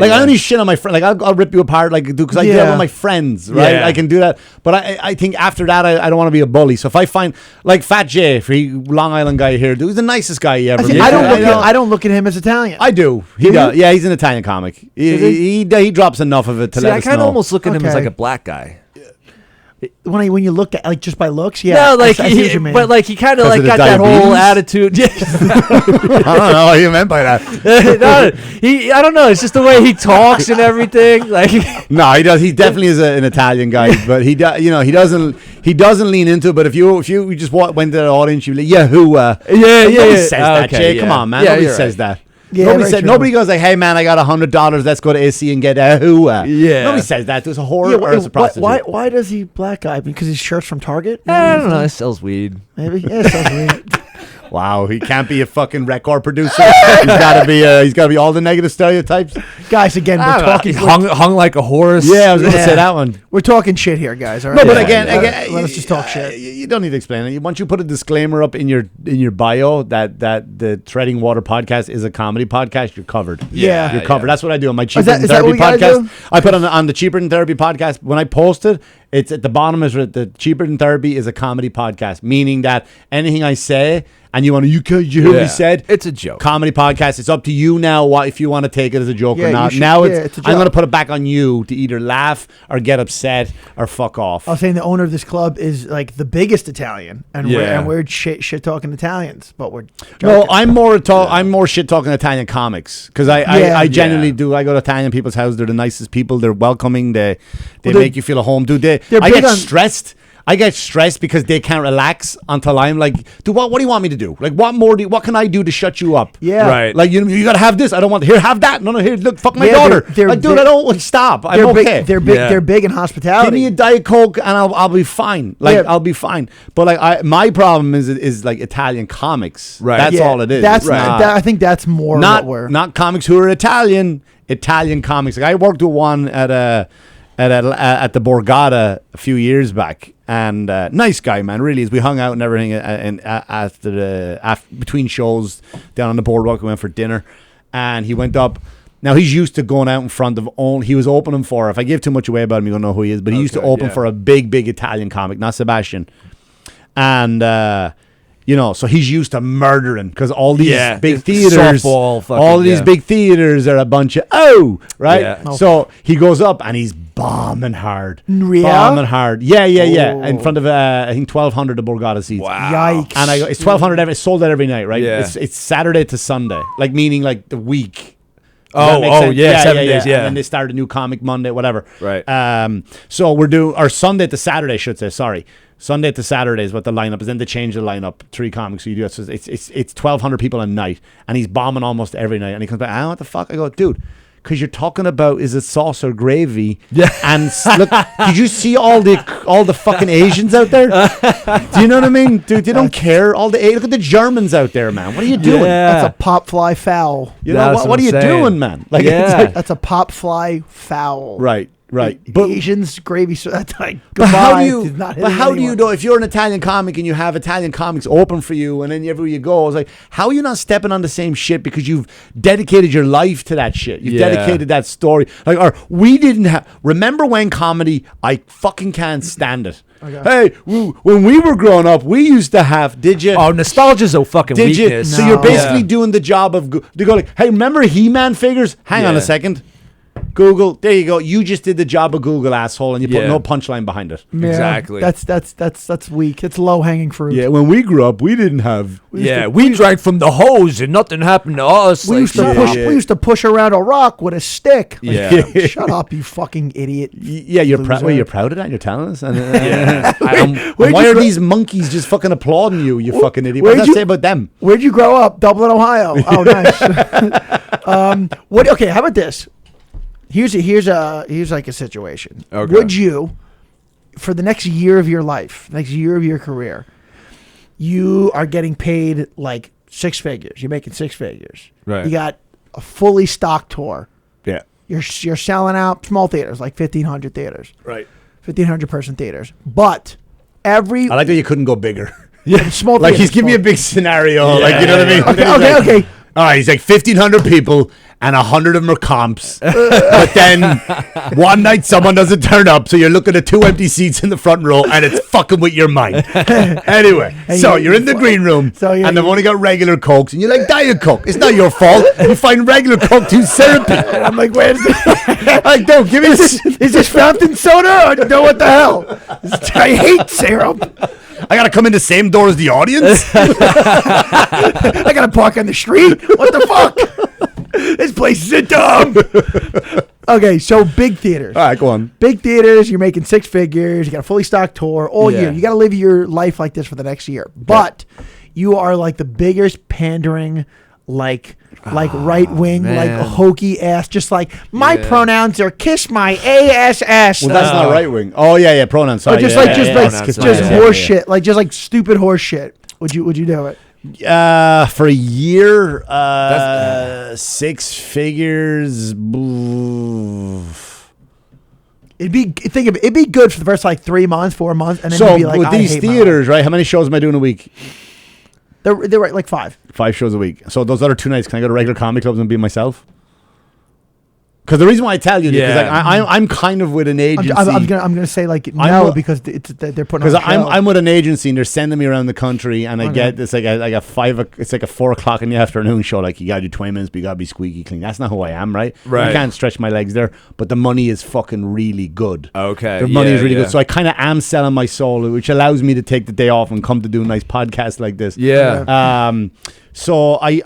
Like I only shit on my friend. Like I'll rip you apart, like, dude, because I do that with my friends, right? I can do that. But I think after that, I don't want to be a bully. So if I find like Fat J, Long Island guy here, dude, he's the nicest guy you ever met. I don't look at him as Italian. I do. He does. Yeah, he's an Italian comic. He drops enough of it to let us know. I kind of almost look at him as like a black guy. When you look at like just by looks, no, like I see what you mean. But like he kind of like got that whole attitude. I don't know what you meant by that. I don't know. It's just the way he talks and everything. Like no, he does. He definitely is an Italian guy, but he doesn't lean into it. But if you just went to the audience, you'd be like, nobody says that. Jay, come on, man. Nobody says that. Yeah, nobody goes like, "Hey man, I got $100. Let's go to AC and get a hooah." Yeah, nobody says that. There's a whore or a prostitute. Why does he black guy? Because his shirt's from Target? I don't know. He sells weed. Maybe. Yeah, he sells weed. Wow, he can't be a fucking record producer. He's got to be all the negative stereotypes. Guys, again, we're talking hung like a horse. Yeah, I was going to say that one. We're talking shit here, guys. All right. No, but again, let us just talk shit. You don't need to explain it. Once you put a disclaimer up in your bio that the Treading Water podcast is a comedy podcast, you're covered. Yeah, you're covered. That's what I do on my Cheaper Than Therapy podcast. I put on the Cheaper Than Therapy podcast. When I post it, it's at the bottom is the Cheaper Than Therapy is a comedy podcast, meaning that anything I say and you hear me said it's a joke. Comedy podcast. It's up to you now if you want to take it as a joke or not. Now it's a joke. I'm going to put it back on you to either laugh or get upset or fuck off. I was saying the owner of this club is like the biggest Italian, and we're shit talking Italians, but we're joking. No, I'm more shit talking Italian comics because I genuinely do. I go to Italian people's house. They're the nicest people. They're welcoming. They make you feel at home. Dude, I get stressed. I get stressed because they can't relax until I'm like, dude, what do you want me to do? Like, what can I do to shut you up? Yeah. Right. Like, you got to have this. I don't want to have that. No, here, look, fuck my daughter. Like, dude, I don't, like, stop. I'm okay. They're big. They're big in hospitality. Give me a Diet Coke and I'll be fine. Like, I'll be fine. But like, my problem is like Italian comics. Right. That's all it is. I think that's more not comics who are Italian comics. Like, I worked with one at the Borgata a few years back, and nice guy, man, really is. We hung out and everything, and after between shows down on the boardwalk, we went for dinner, and he went up. Now he's used to going out in front of he was opening for, if I give too much away about him, you don't know who he is, but he used to open for a big Italian comic, not Sebastian, and so he's used to murdering because all these big theaters, big theaters are a bunch of right. Yeah. So he goes up and he's bombing hard, bombing hard. Yeah, in front of I think 1,200 the Borgata seats. Wow, yikes! And it's 1,200. It's sold out every night, right? Yeah. It's Saturday to Sunday, like meaning like the week. 7 days. Yeah, and then they start a new comic Monday, whatever. Right. So we're doing our Sunday to Saturday, I should say. Sorry. Sunday to Saturday is what the lineup is. Then they change the lineup. 3 comics. So you do it. So it's 1,200 people a night, and he's bombing almost every night. And he comes back. What the fuck? I go, dude, because you're talking about is it sauce or gravy? Yeah. And look, did you see all the fucking Asians out there? Do you know what I mean, dude? They don't care. Look at the Germans out there, man. What are you doing? Yeah. That's a pop fly foul. You know what are you doing, man? Like, that's a pop fly foul. Right. Right. But Asians gravy. So that's like But how do goodbye. It's not you? But hitting how do you anyone. know if you're an Italian comic and you have Italian comics open for you, and then everywhere you go, it's like, how are you not stepping on the same shit because you've dedicated your life to that shit? You've Yeah. dedicated that story. Like, or we didn't have. Remember when comedy? I fucking can't stand it. Okay. Hey, when we were growing up, we used to have. Did you? Oh, nostalgia's a fucking Did you? weakness. So No. you're basically Yeah. doing the job of they go like, hey, remember He-Man figures? Hang on Yeah. a second. Google. There you go. You just did the job of Google, asshole, and you put Yeah. no punchline behind it. Yeah, Exactly. That's weak. It's low hanging fruit. Yeah, when we grew up, we didn't have. We drank from the hose and nothing happened to us. We Like, used to Yeah, push. yeah. We used to push around a rock with a stick. Like, Yeah. shut up, you fucking idiot. Yeah, you're proud. Loser. Well, you're proud of that. You're telling us. And, Yeah. Where'd why you are grow- these monkeys just fucking applauding you? You fucking idiot. where'd What does you- that say about them? Where'd you grow up? Dublin, Ohio. Oh, nice. What? Okay, how about this? Here's like a situation. Okay. Would you, for the next year of your life, next year of your career, you are getting paid like six figures. You're making six figures. Right. You got a fully stocked tour. Yeah. You're selling out small theaters, like 1,500 theaters, Right. 1,500 person theaters. But every I like that you couldn't go bigger. small Like theaters, he's giving me a small- big scenario. Like, you know what I mean? Okay, Then he's okay, like, okay. All right, he's like 1,500 people and 100 of them are comps. But then one night someone doesn't turn up, so you're looking at two empty seats in the front row and it's fucking with your mind. Anyway, so you're in the green room and they've only got regular Cokes and you like Diet Coke. It's not your fault. You find regular Coke too syrupy. And I'm like, where's this? Like, don't give me this. Is this fountain soda? Or no, what the hell? I hate syrup. I gotta come in the same door as the audience. I gotta park on the street. What the fuck? This place is a dump. Okay, so big theaters. All right, go on. Big theaters, you're making six figures, you got a fully stocked tour all Yeah. year. You got to live your life like this for the next year. But you are like the biggest pandering, like right wing, like man. hokey ass, just like my Yeah. pronouns are kiss my ass. Well, that's not right wing. Oh yeah, pronouns. Or Sorry, just yeah, like yeah, just yeah, like yeah, Kiss yeah, my just ass. horse shit, like just like stupid horse shit. Would you do it? For a year, six figures. It'd be good for the first like 3 months, 4 months, and then So you'd be like, with I these hate my life. theaters, right? How many shows am I doing a week? They're like 5. 5 shows a week. So those other 2 nights, can I go to regular comedy clubs and be myself? Because the reason why I tell you this, Yeah. because like, I'm kind of with an agency. I'm gonna say like I'm no wa- because they're putting on Because a show. I'm with an agency and they're sending me around the country and I Okay. get it's like it's like a 4 o'clock in the afternoon show. Like, you gotta do 20 minutes, but you gotta be squeaky clean. That's not who I am, right? Right. I can't stretch my legs there, but the money is fucking really good. Okay. The money yeah, is really yeah. good. So I kind of am selling my soul, which allows me to take the day off and come to do a nice podcast like this. Yeah. So I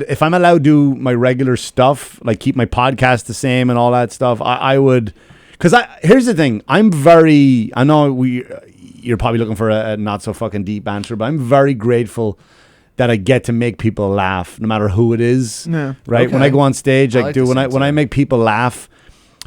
if I'm allowed to do my regular stuff, like keep my podcast the same and all that stuff, I would. Because here's the thing, I know you're probably looking for a not so fucking deep answer, but I'm very grateful that I get to make people laugh, no matter who it is. Yeah. Right? When Okay. I go on stage, I like, like dude, this when I answer. make people laugh.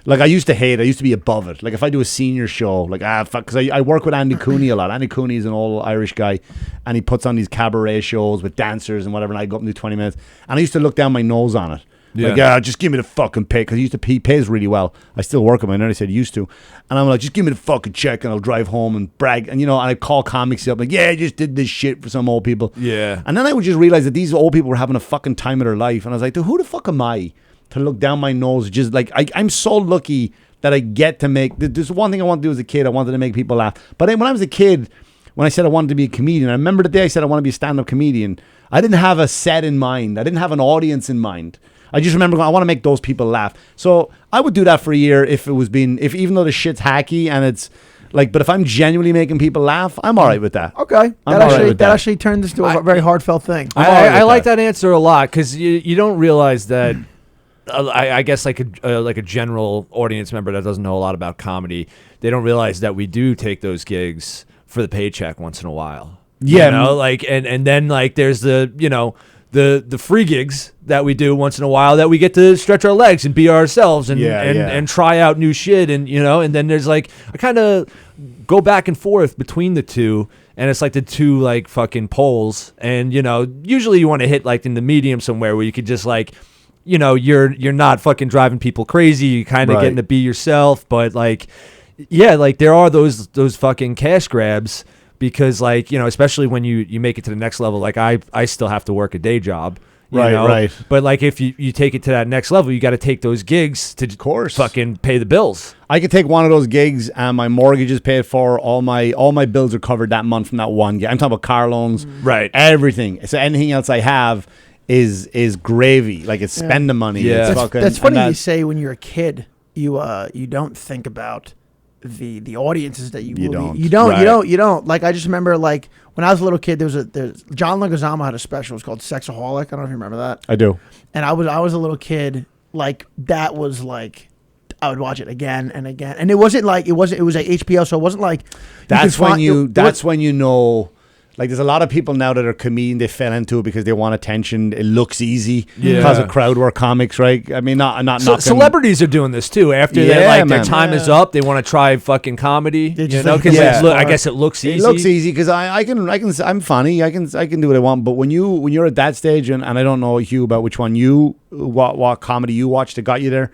Like, I used to be above it. Like, if I do a senior show, like, fuck, because I work with Andy Cooney a lot. Andy Cooney is an old Irish guy, and he puts on these cabaret shows with dancers and whatever, and I go up and do 20 minutes. And I used to look down my nose on it. Like, just give me the fucking pay, because he pays really well. I still work with him, I nearly said used to. And I'm like, just give me the fucking check, and I'll drive home and brag. And, and I call comics up, like, yeah, I just did this shit for some old people. Yeah. And then I would just realize that these old people were having a fucking time of their life. And I was like, dude, who the fuck am I to look down my nose? Just like, I'm so lucky that I get to make. There's one thing I wanted to do as a kid. I wanted to make people laugh. But then when I was a kid, when I said I wanted to be a comedian, I remember the day I said I want to be a stand-up comedian. I didn't have a set in mind. I didn't have an audience in mind. I just remember going, I want to make those people laugh. So I would do that for a year if even though the shit's hacky and it's like, but if I'm genuinely making people laugh, I'm all right with that. okay, I'm all right with that. actually turned this into a very heartfelt thing. I'm all right I with like that. that answer a lot because you don't realize that. I guess like a general audience member that doesn't know a lot about comedy, they don't realize that we do take those gigs for the paycheck once in a while. Yeah. Like and then like there's the the free gigs that we do once in a while that we get to stretch our legs and be ourselves and try out new shit and then there's like I kind of go back and forth between the two. And it's like the two like fucking poles, and usually you want to hit like in the medium somewhere where you could just like, you know, you're not fucking driving people crazy. You kind of Right. getting to be yourself, but like, yeah, like there are those fucking cash grabs because like, you know, especially when you make it to the next level. Like I still have to work a day job. You Right, know? right. But like if you take it to that next level, you got to take those gigs to course. fucking pay the bills. I could take one of those gigs and my mortgage is paid for. All my bills are covered that month from that one gig. I'm talking about car loans, Right. everything. So anything else I have is gravy. Like it's spending money. Yeah. It's That's funny and you say when you're a kid, you don't think about the audiences that you don't. You don't. Right. You don't. Like I just remember like when I was a little kid, there's John Leguizamo had a special. It was called Sexaholic. I don't know if you remember that. I do. And I was a little kid. Like that was like I would watch it again and again. And it was like HBO, so it wasn't like That's when you know. Like there's a lot of people now that are comedian, they fell into it because they want attention. It looks easy because of crowd work comics, right? I mean, not knocking. Celebrities are doing this too. After Yeah, they like their man. time is up, they want to try fucking comedy. They You just know, think because it's I guess it looks easy. It looks easy because I'm funny. I can do what I want. But when you're at that stage, and I don't know, Hugh, about which one what comedy you watched that got you there.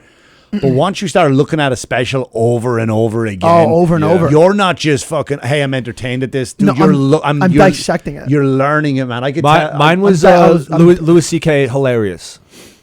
But once you start looking at a special over and over again, over and over. you're not just fucking. Hey, I'm entertained at this, dude. No, I'm you're dissecting it. You're learning it, man. I could. Mine was I'm- Louis C.K. hilarious.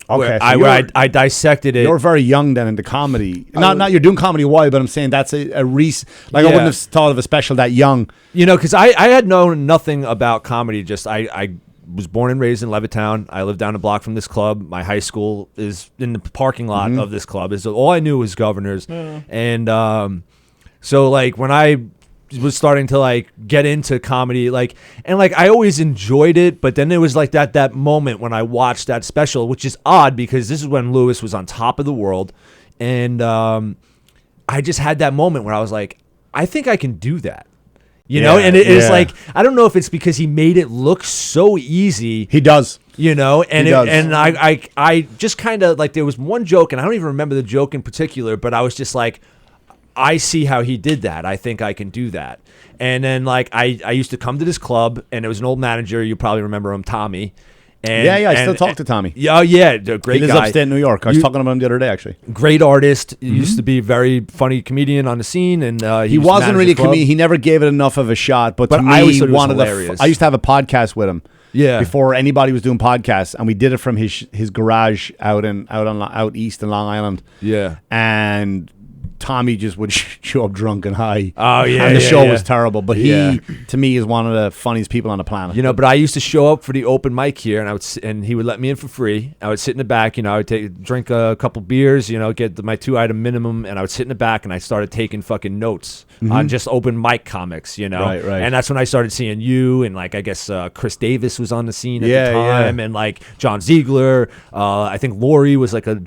Okay, Where so I dissected it. You're very young then into comedy. Not you're doing comedy a while, but I'm saying that's a recent. Like I Yeah. wouldn't have thought of a special that young. You know, because I had known nothing about comedy. Just I was born and raised in Levittown. I lived down a block from this club. My high school is in the parking lot of this club. Is all I knew was Governors, and so like when I was starting to like get into comedy, like I always enjoyed it, but then there was like that moment when I watched that special, which is odd because this is when Lewis was on top of the world, and I just had that moment where I was like, I think I can do that. You know, and it is like, I don't know if it's because he made it look so easy. He does. You know, and He does. and I just kind of like there was one joke, and I don't even remember the joke in particular, but I was just like, I see how he did that. I think I can do that. And then like I used to come to this club, and it was an old manager. You probably remember him, Tommy. And, Yeah, I still talk to Tommy. Yeah, great He lives guy. upstate New York. I was talking about him the other day, actually. Great artist. He used to be a very funny comedian on the scene, and He wasn't really a comedian. He never gave it enough of a shot. But to me, I always thought it was one of hilarious. I used to have a podcast with him. Yeah. Before anybody was doing podcasts, and we did it from his garage out east in Long Island. Yeah. And Tommy just would show up drunk and high. Oh, yeah, and the yeah, show yeah. was terrible. But he, to me, is one of the funniest people on the planet. You know, but I used to show up for the open mic here, and and he would let me in for free. I would sit in the back, you know, I would drink a couple beers, you know, get my 2-item minimum, and I would sit in the back, and I started taking fucking notes on just open mic comics, you know. Right, right. And that's when I started seeing you, and like I guess Chris Davis was on the scene at Yeah, the time, and like John Ziegler. I think Lori was like Lori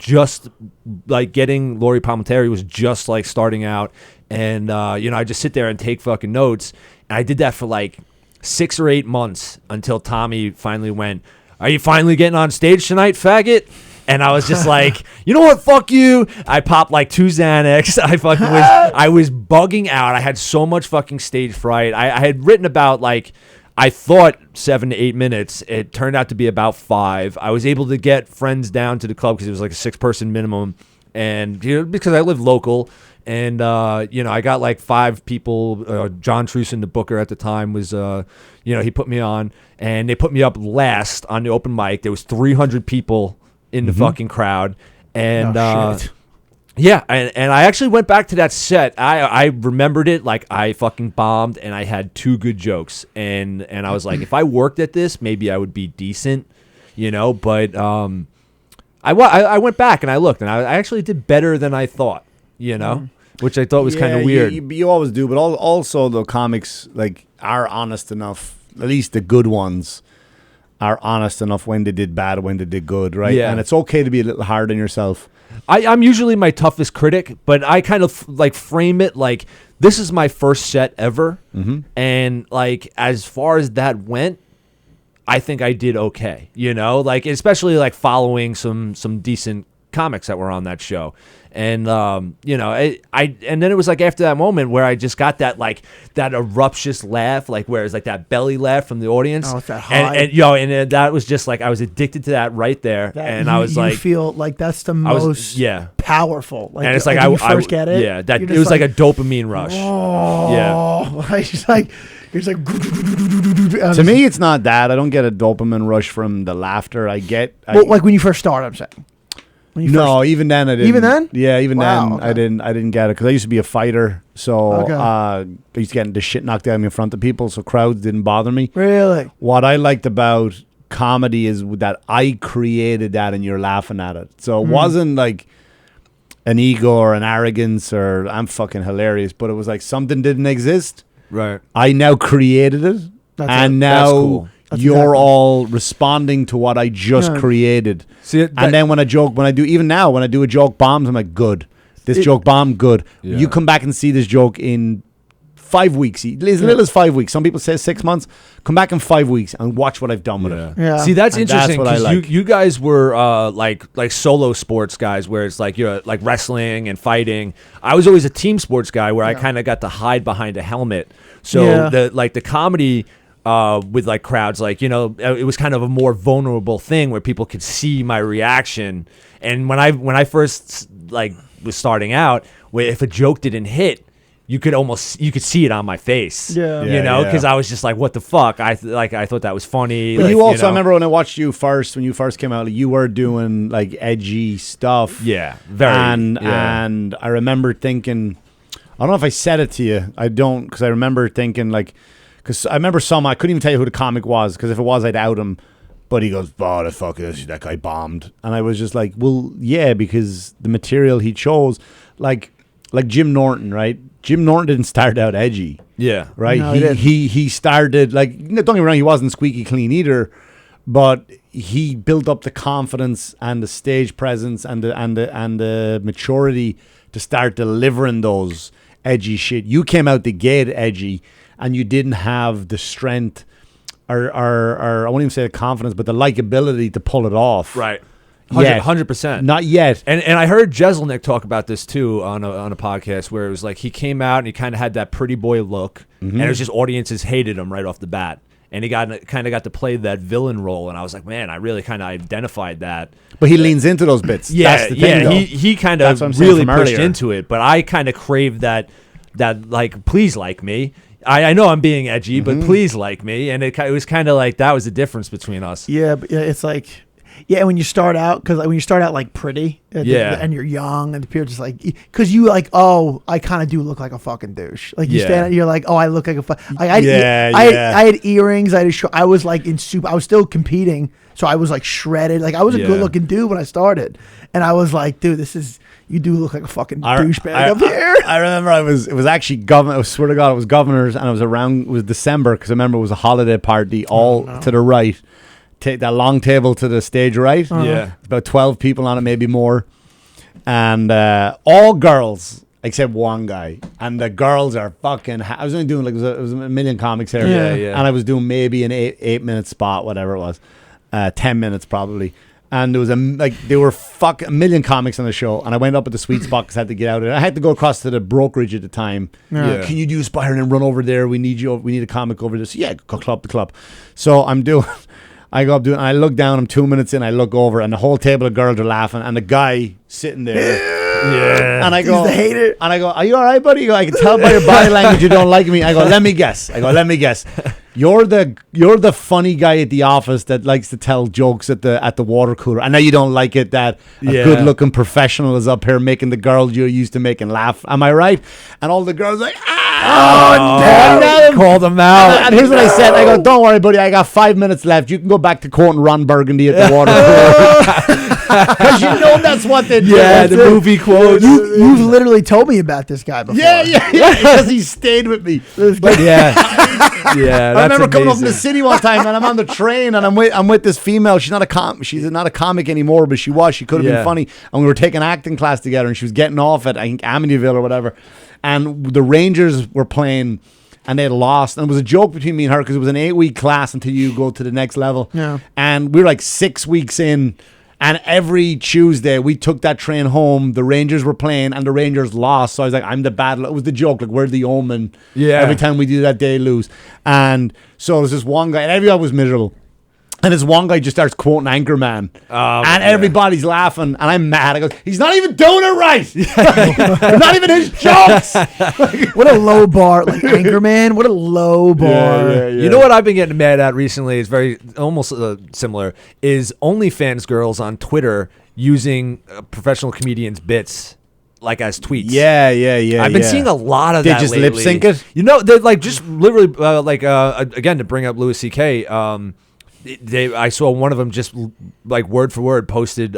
Palminteri was just like starting out. And, you know, I just sit there and take fucking notes. And I did that for like 6 or 8 months until Tommy finally went, "Are you finally getting on stage tonight, faggot?" And I was just like, you know what? Fuck you. I popped like 2 Xanax. I was bugging out. I had so much fucking stage fright. I had written about like, I thought 7 to 8 minutes. It turned out to be about 5. I was able to get friends down to the club because it was like a 6-person minimum. And, you know, because I live local. And, you know, I got like 5 people. John Truson, the booker at the time, was, you know, he put me on. And they put me up last on the open mic. There was 300 people in the fucking crowd. And, shit. yeah, and I actually went back to that set. I remembered it like I fucking bombed, and I had 2 good jokes. And I was like, if I worked at this, maybe I would be decent, you know. But I went back and I looked, and I actually did better than I thought, you know, which I thought was kind of weird. You always do, but also the comics like are honest enough. At least the good ones are honest enough when they did bad, when they did good, right? Yeah. And it's okay to be a little hard on yourself. I'm usually my toughest critic, but I kind of like frame it like this is my first set ever, and like as far as that went, I think I did okay. You know, like especially like following some decent comics that were on that show. And you know, and then it was like after that moment where I just got that like that eruptious laugh, like where it's like that belly laugh from the audience. Oh, it's that high. And that was just like I was addicted to that right there. I was like, you feel like that's the most powerful. Like, and it's like when you first get it. Yeah, that it was like a dopamine rush. Oh, yeah, it's like. To me, it's not that. I don't get a dopamine rush from the laughter. Like when you first started, I'm saying. Even then I didn't. Even then? Yeah, even then okay. I didn't get it because I used to be a fighter. So I used to get the shit knocked out of me in front of people, so crowds didn't bother me. Really? What I liked about comedy is that I created that and you're laughing at it. So it wasn't like an ego or an arrogance or I'm fucking hilarious, but it was like something didn't exist. Right. I now created it, and now that's cool. You're all responding to what I just created. See, and then when I do a joke bombs, I'm like, good. This joke bombed, good. Yeah. You come back and see this joke in 5 weeks, as little as 5 weeks. Some people say 6 months. Come back in 5 weeks and watch what I've done with it. Yeah. See, that's interesting what I because like. you guys were like solo sports guys, where it's like you're like wrestling and fighting. I was always a team sports guy where I kind of got to hide behind a helmet. So the comedy with like crowds, like, you know, it was kind of a more vulnerable thing where people could see my reaction. And when I first like was starting out, where if a joke didn't hit, you could see it on my face. Yeah. You know, because I was just like, what the fuck? I thought that was funny. But like, you also, know. I remember when I watched you when you first came out, like, you were doing like edgy stuff. Yeah, very. And I remember thinking, I don't know if I said it to you. I don't, because I remember thinking like, because I remember I couldn't even tell you who the comic was, because if it was, I'd out him. But he goes, oh, the fuck is that guy bombed. And I was just like, well, yeah, because the material he chose, like Jim Norton, right? Jim Norton didn't start out edgy. Yeah. Right? No, he started, like, don't get me wrong, he wasn't squeaky clean either, but he built up the confidence and the stage presence and the maturity to start delivering those edgy shit. You came out the gate edgy, and you didn't have the strength or I won't even say the confidence, but the likability to pull it off. Right. 100%. Not yet. And I heard Jeselnik talk about this too on a podcast, where it was like he came out and he kind of had that pretty boy look, and it was just audiences hated him right off the bat, and he got to play that villain role, and I was like, man, I really kind of identified that. But he leans into those bits. Yeah, that's the thing, though. He kind of really pushed into it, but I kind of craved that like, please like me. I know I'm being edgy, but please like me, and it was kind of like that was the difference between us. Yeah, but it's like, when you start out, because when you start out like pretty, and you're young, and the people are just like, because you like, oh, I kind of do look like a fucking douche. Like you stand, you're like, oh, I look like a I had earrings. I was like I was still competing, so I was like shredded. Like I was a good looking dude when I started, and I was like, dude, you do look like a fucking douchebag up here. I remember it was actually government. I swear to God, it was governors, and it was December, because I remember it was a holiday party to the right. Take that long table to the stage right. Yeah. About 12 people on it, maybe more. And all girls except one guy. And the girls are fucking... I was only doing like... It was a million comics here. Yeah. And I was doing maybe an 8-minute spot, whatever it was. 10 minutes probably. And there was there were a million comics on the show, and I went up at the sweet spot because I had to get out of it. I had to go across to the brokerage at the time. Yeah. Can you do Byron and run over there? We need you. We need a comic over there. So yeah, go club the club. So I go up doing, and I look down. I'm 2 minutes in. I look over, and the whole table of girls are laughing, and the guy sitting there. Yeah. And I go, he's the hater. And I go, are you all right, buddy? He goes, I can tell by your body language you don't like me. I go, let me guess. You're the funny guy at the office that likes to tell jokes at the water cooler. I know you don't like it that a good looking professional is up here making the girls you're used to making laugh. Am I right? And all the girls are like, no! Call them out. And here's what I said. I go, don't worry, buddy. I got 5 minutes left. You can go back to quoting Ron Burgundy at the water cooler. Because you know that's what they do. Yeah, the movie quotes. You've literally told me about this guy before. Yeah. Because he stayed with me. But Yeah, I remember coming up from the city one time, and I'm on the train, and I'm with this female. She's not a comic anymore, but she could have been funny. And we were taking acting class together, and she was getting off at, I think, Amityville or whatever. And the Rangers were playing, and they had lost. And it was a joke between me and her, because it was an 8-week class until you go to the next level. Yeah. And we were like 6 weeks in, And every Tuesday, we took that train home. The Rangers were playing, and the Rangers lost. So I was like, I'm the bad luck. It was the joke, like, we're the omen. Yeah. Every time we do that, they lose. And so there's this one guy, and everyone was miserable. And this one guy just starts quoting Anchorman. And everybody's laughing. And I'm mad. I go, he's not even doing it right. Not even his jokes. What a low bar. Like, Anchorman, what a low bar. Yeah. You know what I've been getting mad at recently is very almost similar, is OnlyFans girls on Twitter using professional comedians' bits like as tweets. Yeah. I've been seeing a lot of They that just lately. lip sync it? You know, they're like just literally again, to bring up Louis C.K., I saw one of them just like word for word posted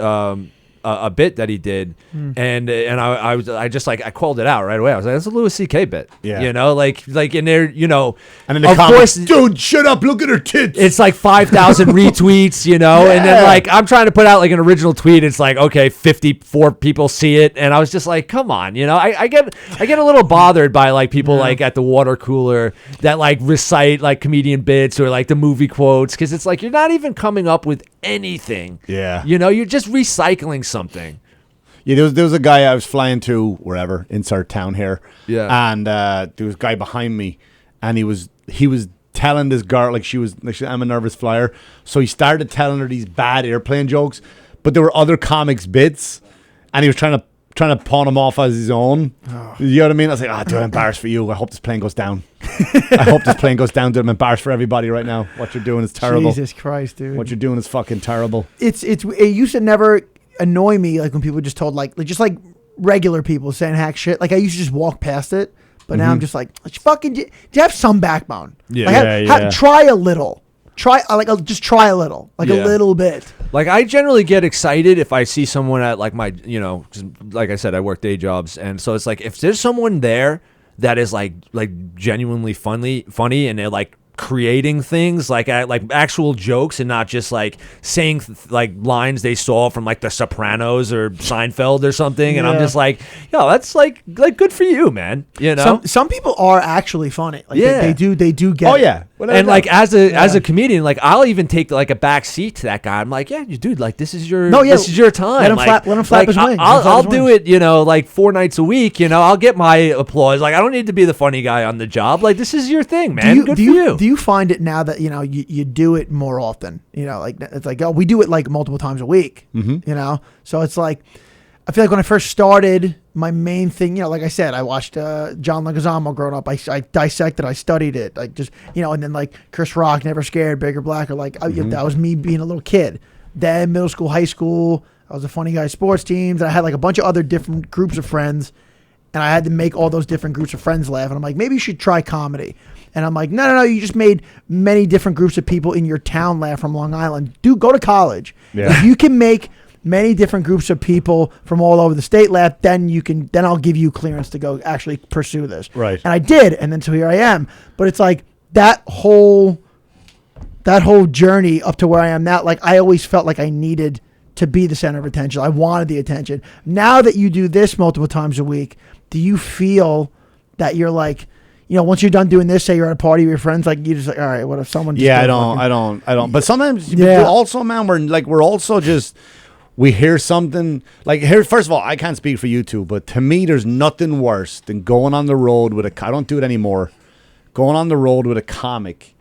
a bit that he did, and I called it out right away. I was like, that's a Louis C.K. bit. Yeah. You know, like in there, you know, And in the of comments, course, dude, shut up, look at her tits. it's like 5,000 retweets, you know, and then like I'm trying to put out like an original tweet. It's like, okay, 54 people see it, and I was just like, come on, you know, I get a little bothered by like people like at the water cooler that like recite like comedian bits or like the movie quotes, because it's like you're not even coming up with anything. Yeah. You know, you're just recycling something. Yeah, there was a guy I was flying to wherever, insert town here. Yeah. And there was a guy behind me, and he was telling this girl I'm a nervous flyer. So he started telling her these bad airplane jokes, but there were other comics bits, and he was trying to pawn them off as his own. Oh. You know what I mean? I was like, dude, I'm embarrassed for you. I hope this plane goes down. I hope this plane goes down, dude. I'm embarrassed for everybody right now. What you're doing is terrible. Jesus Christ, dude. What you're doing is fucking terrible. It used to never annoy me, like when people just told like just like regular people saying hack shit. Like I used to just walk past it, but now I'm just like, fucking, do you have some backbone? Yeah. Like, try a little. Just try a little, like a little bit. Like I generally get excited if I see someone at like my, you know, 'cause like I said, I work day jobs, and so it's like if there's someone there that is like genuinely funny, and they're like creating things like actual jokes and not just like saying like lines they saw from like The Sopranos or Seinfeld or something, and I'm just like, yo, that's like good for you, man. You know, some people are actually funny. Like they do get. Oh it. yeah. And like as a comedian, like I'll even take like a back seat to that guy. I'm like, yeah, dude, like this is your this is your time. Let him flap his wings. I'll do it, you know, like 4 nights a week. You know, I'll get my applause. Like I don't need to be the funny guy on the job. Like this is your thing, man. Good for you. Do you find it now that you know you do it more often? You know, like it's like we do it like multiple times a week. You know, so it's like I feel like when I first started, my main thing, you know, like I said, I watched John Leguizamo growing up. I dissected, I studied it, like just, you know, and then like Chris Rock, Never Scared, Bigger Blacker, like that was me being a little kid. Then middle school, high school, I was a funny guy sports teams, and I had like a bunch of other different groups of friends, and I had to make all those different groups of friends laugh. And I'm like, maybe you should try comedy. And I'm like, no, you just made many different groups of people in your town laugh from Long Island. Dude, go to college. Yeah. If you can make many different groups of people from all over the state laugh, then I'll give you clearance to go actually pursue this. Right. And I did, and then so here I am. But it's like that whole journey up to where I am now, like I always felt like I needed to be the center of attention. I wanted the attention. Now that you do this multiple times a week, do you feel that you're like, you know, once you're done doing this, say you're at a party with your friends, like you just like, all right, what if someone? Yeah, I don't. But sometimes, also, man, we're also just. We hear something like here. First of all, I can't speak for you two, but to me, there's nothing worse than going on the road with I don't do it anymore. Going on the road with a comic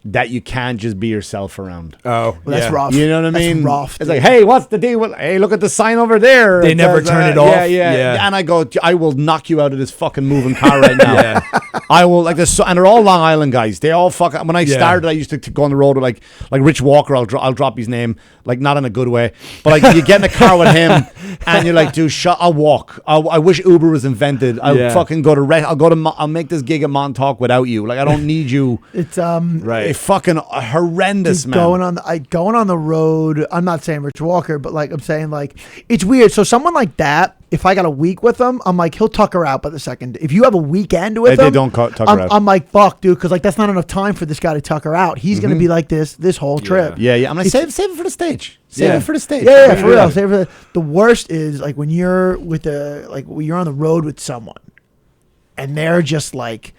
that you can't just be yourself around. Oh, well, that's rough. You know what I mean? That's rough. It's like, hey, what's the deal? Hey, look at the sign over there. They never turn it off. Yeah. And I go, I will knock you out of this fucking moving car right now. I will like this, and they're all Long Island guys. They all fuck. When I started, I used to go on the road with like Rich Walker. I'll drop his name, like not in a good way, but like you get in a car with him, and you're like, dude, I'll walk. I wish Uber was invented. I'll fucking go to I'll make this gig at Montauk without you. Like I don't need you. It's right. It's fucking horrendous, man. Going on the road. I'm not saying Rich Walker, but like I'm saying like it's weird. So someone like that, if I got a week with him, I'm like he'll tuck her out by the second. If you have a weekend with him, they don't tuck her out. I'm like fuck, dude, because like that's not enough time for this guy to tuck her out. He's gonna be like this whole trip. Yeah. I'm like save it for the stage. Save it for the stage. Yeah, for real. Save it for the worst is like when you're when you're on the road with someone, and they're just like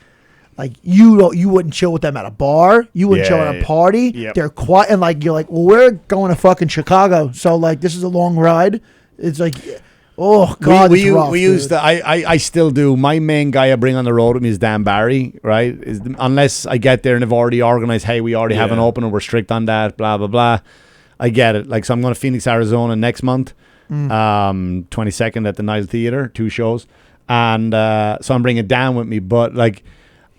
Like you wouldn't chill with them at a bar. You wouldn't chill at a party. Yep. They're quiet and like you're like, well, we're going to fucking Chicago, so like this is a long ride. It's like, oh god, it's rough, we used to. I still do. My main guy I bring on the road with me is Dan Barry. Right? Unless I get there and they've already organized. Hey, we already have an opener. We're strict on that. Blah blah blah. I get it. Like so, I'm going to Phoenix, Arizona next month. 22nd at the Nile Theater, 2 shows, and so I'm bringing Dan with me. But like.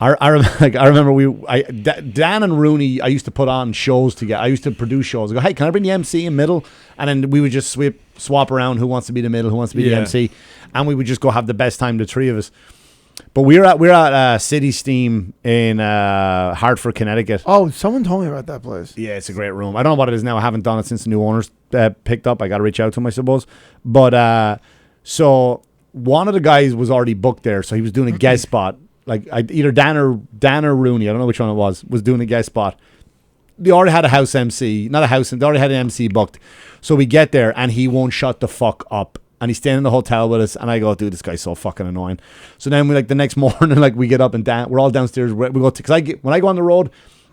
I remember Dan and Rooney, I used to put on shows together. I used to produce shows. I go, hey, can I bring the MC in middle? And then we would just swap around who wants to be the middle, who wants to be the MC. And we would just go have the best time, the 3 of us. But we're at City Steam in Hartford, Connecticut. Oh, someone told me about that place. Yeah, it's a great room. I don't know what it is now. I haven't done it since the new owners picked up. I got to reach out to them, I suppose. But so one of the guys was already booked there. So he was doing a guest spot. Like either Dan or Rooney, I don't know which one it was doing a guest spot. They already had a house MC, not a house, they already had an MC booked. So we get there and he won't shut the fuck up. And he's staying in the hotel with us, and I go, dude, this guy's so fucking annoying. So then we like the next morning, like we get up and we're all downstairs. We go because when I go on the road,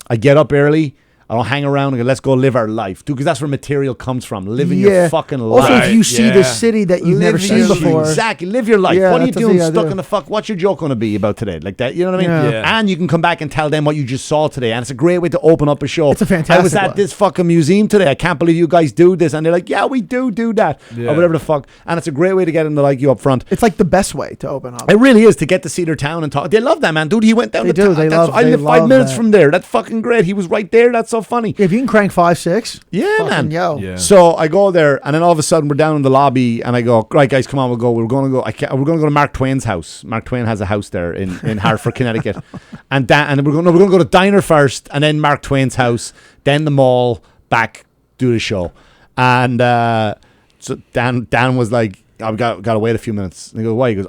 I get up early. I don't hang around and go, let's go live our life. Dude, because that's where material comes from. Living your fucking life. Also, if you see the city that you've never seen before. Exactly. Live your life. Yeah, what are you doing stuck do. in the fuck? What's your joke going to be about today? Like that, you know what I mean? Yeah. And you can come back and tell them what you just saw today. And it's a great way to open up a show. It's a fantastic I was at this fucking museum today. I can't believe you guys do this. And they're like, yeah, we do that. Or whatever the fuck. And it's a great way to get them to like you up front. It's like the best way to open up. It really is to get to see their town and talk. They love that, man. Dude, he went down They to do. town. I live 5 minutes from there. That's fucking great. He was right there. That's so funny. If you can crank 5-6, yeah, man. Yo. Yeah. So I go there, and then all of a sudden we're down in the lobby, and I go, right, guys, come on, we'll go. We're going to go. We're going to go to Mark Twain's house. Mark Twain has a house there in Hartford, Connecticut, and we're going to go to diner first, and then Mark Twain's house, then the mall, back do the show, and so Dan was like, I've got to wait a few minutes. And he goes, why? He goes,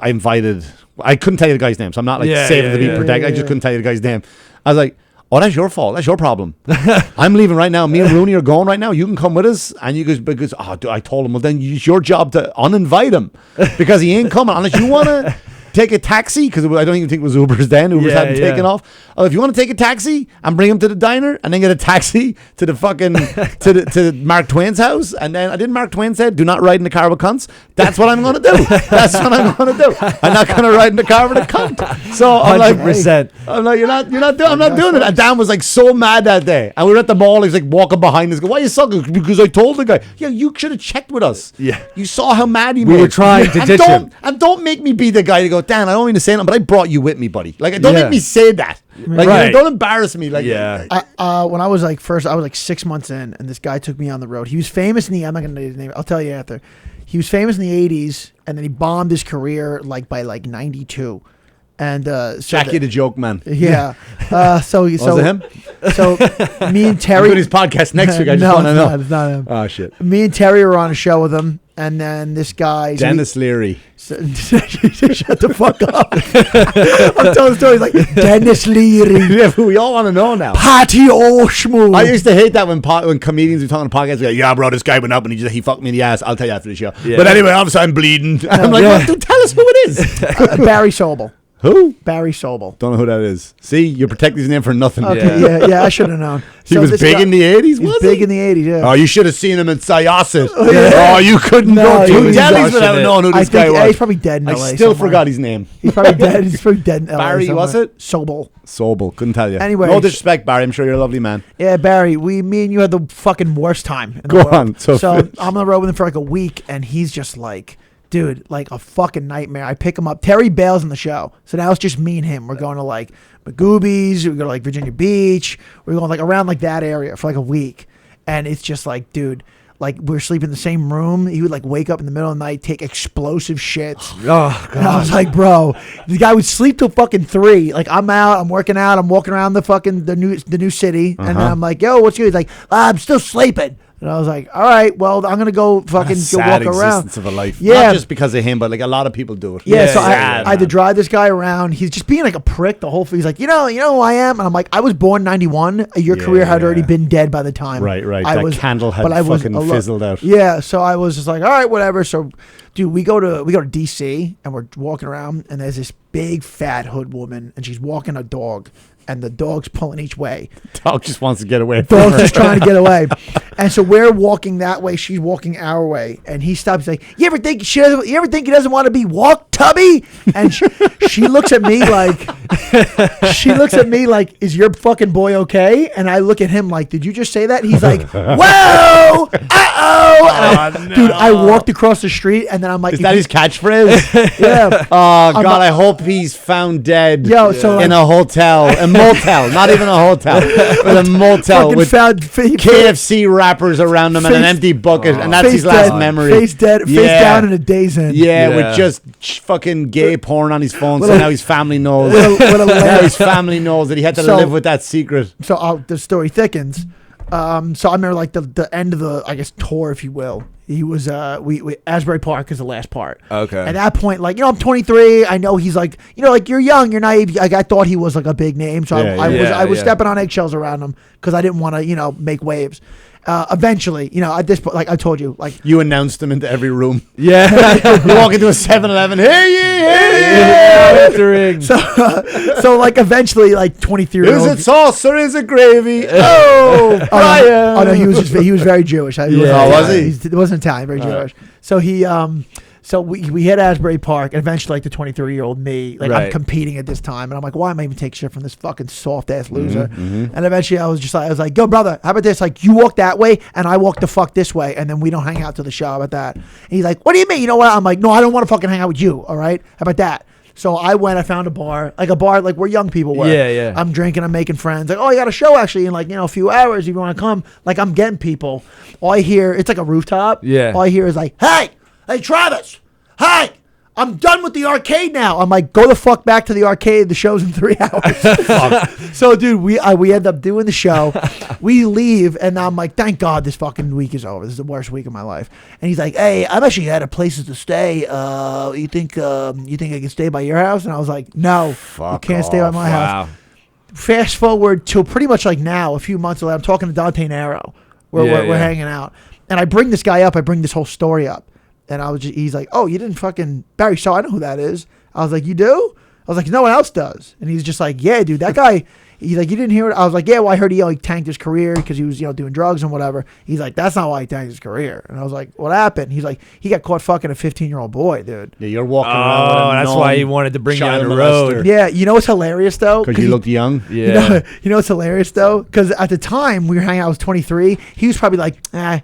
I couldn't tell you the guy's name, so I'm not like saving to be protected. I just couldn't tell you the guy's name. I was like, oh, that's your fault. That's your problem. I'm leaving right now. Me and Rooney are going right now. You can come with us. And you guys, because I told him, well, then it's your job to uninvite him because he ain't coming unless you want to take a taxi, because I don't even think it was Uber's then. Uber's hadn't taken off. If you want to take a taxi and bring him to the diner and then get a taxi to the fucking to Mark Twain's house, and then I didn't. Mark Twain said, "Do not ride in the car with cunts." That's what I'm going to do. That's what I'm going to do. I'm not going to ride in the car with a cunt. So I'm 100%. I'm like, you're not doing. I'm not doing it. And Dan was like so mad that day, and we were at the mall. He was like walking behind us. Go, why are you sucking? Because I told the guy, yeah, you should have checked with us. Yeah, you saw how mad he made. We were trying to ditch him. And don't make me be the guy to go, Dan, I don't mean to say nothing, but I brought you with me, buddy. Like, don't make me say that. Like, right. don't embarrass me. Like, when I was like 6 months in, and this guy took me on the road. He was famous in the. I'm not gonna know his name. I'll tell you after. He was famous in the '80s, and then he bombed his career like by like '92. And so Jackie the Joke Man. Yeah. So Was it him? So me and Terry. I'm doing his podcast next week. I just want to know. It's not him. Oh shit. Me and Terry were on a show with him, and then this guy Dennis Leary. shut the fuck up. I'm telling the story like Dennis Leary. Yeah, we all want to know now. Patty Oshmo. I used to hate that when comedians were talking on podcasts, like, yeah, bro, this guy went up and he fucked me in the ass. I'll tell you after the show. Yeah. But anyway, obviously I'm bleeding. I'm like, well, dude, tell us who it is. Barry Sobel. Who? Barry Sobel. Don't know who that is. See, you're protecting his name for nothing. Okay, yeah, I should have known. He was big in the 80s, He was big in the 80s, yeah. Oh, you should have seen him in Syosset. Oh, you couldn't go to Delhi's without knowing who this guy was. He's probably dead in LA. I still forgot his name. He's probably dead. He's probably dead in LA. Barry, was it? Sobel. Couldn't tell you. Anyway. No disrespect, Barry. I'm sure you're a lovely man. Yeah, Barry, me and you had the fucking worst time in the Go world. on. So I'm on the road with him for like a week, and he's just like, dude, like a fucking nightmare. I pick him up. Terry bails on the show. So now it's just me and him. We're going to like Magoobies. We go to like Virginia Beach. We're going like around like that area for like a week. And it's just like, dude, like we're sleeping in the same room. He would like wake up in the middle of the night, take explosive shits. Oh, God. And I was like, bro, the guy would sleep till fucking 3. Like I'm out, I'm working out, I'm walking around the fucking the new city. And then I'm like, yo, what's good? He's like, I'm still sleeping. And I was like, all right, well, I'm going to go fucking go sad walk around. existence of a life. Yeah. Not just because of him, but like a lot of people do it. Yeah, so Yeah, I had to drive this guy around. He's just being like a prick the whole. He's like, you know who I am, and I'm like, I was born '91. Your career had already been dead by the time. Right. I That candle had fucking fizzled out. Yeah, so I was just like, all right, whatever. So, dude, we go to DC, and we're walking around, and there's this big fat hood woman, and she's walking a dog. And the dog's pulling each way. Dog just wants to get away. Dog's just trying to get away. And so we're walking that way. She's walking our way. And he stops. He's like, you ever think he doesn't want to be walked, Tubby? And she looks at me like, is your fucking boy okay? And I look at him like, did you just say that? He's like, whoa, uh-oh. Dude, I walked across the street, and then I'm like, Is that his catchphrase? yeah. Oh God, I hope he's found dead. So in a hotel, a motel, not even a hotel, but a motel with KFC wrappers around him and an empty bucket, and that's his last memory. Face down in a day's end. Yeah, with just fucking gay porn on his phone, so now his family knows. Now his family knows that he had to live with that secret. So the story thickens. So I remember like the end of the, I guess, tour, if you will. He was we Asbury Park is the last part. Okay. At that point, like, I'm 23. I know he's like, like, you're young, you're naive. Like, I thought he was like a big name, so I was stepping on eggshells around him because I didn't want to make waves. Eventually, at this point, like I told you, like You announced him into every room. Yeah. You walk into a 7-Eleven. Hey. so like eventually, like 23-year-old. Is it sauce or is it gravy? Oh, Brian. Oh no, he was very Jewish. was he? He wasn't Italian, very Jewish. So he so we hit Asbury Park, and eventually, like, the 23-year-old me, like, I'm competing at this time, and I'm like, why am I even taking shit from this fucking soft ass loser? And eventually, I was like, yo, brother, how about this? Like, you walk that way, and I walk the fuck this way, and then we don't hang out till the show. How about that? And he's like, what do you mean? You know what? I'm like, no, I don't want to fucking hang out with you. All right, how about that? So I found a bar like where young people were. Yeah. I'm drinking, I'm making friends. Like, oh, you got a show actually in like, a few hours if you want to come. Like, I'm getting people. All I hear, it's like a rooftop. Yeah. All I hear is like, hey, Travis, hey, I'm done with the arcade now. I'm like, go the fuck back to the arcade. The show's in 3 hours. So, dude, we end up doing the show. We leave, and I'm like, thank God this fucking week is over. This is the worst week of my life. And he's like, hey, I'm actually out of places to stay. You think I can stay by your house? And I was like, no, you can't stay by my house. Fast forward to pretty much like now, a few months later, I'm talking to Dante Nero. We're hanging out. And I bring this guy up. I bring this whole story up. And he's like, oh, you didn't fucking Barry Shaw. I know who that is. I was like, you do? I was like, no one else does. And he's just like, yeah, dude, that guy. He's like, you didn't hear it? I was like, yeah, well, I heard he tanked his career because he was, doing drugs and whatever. He's like, that's not why he tanked his career. And I was like, what happened? He's like, he got caught fucking a 15-year-old boy, dude. Yeah, you're walking around. Oh, that's why he wanted to bring you on the road. Yeah, you know what's hilarious though? Because you looked young. Yeah. You know what's hilarious though? Because at the time we were hanging out, I was 23. He was probably like,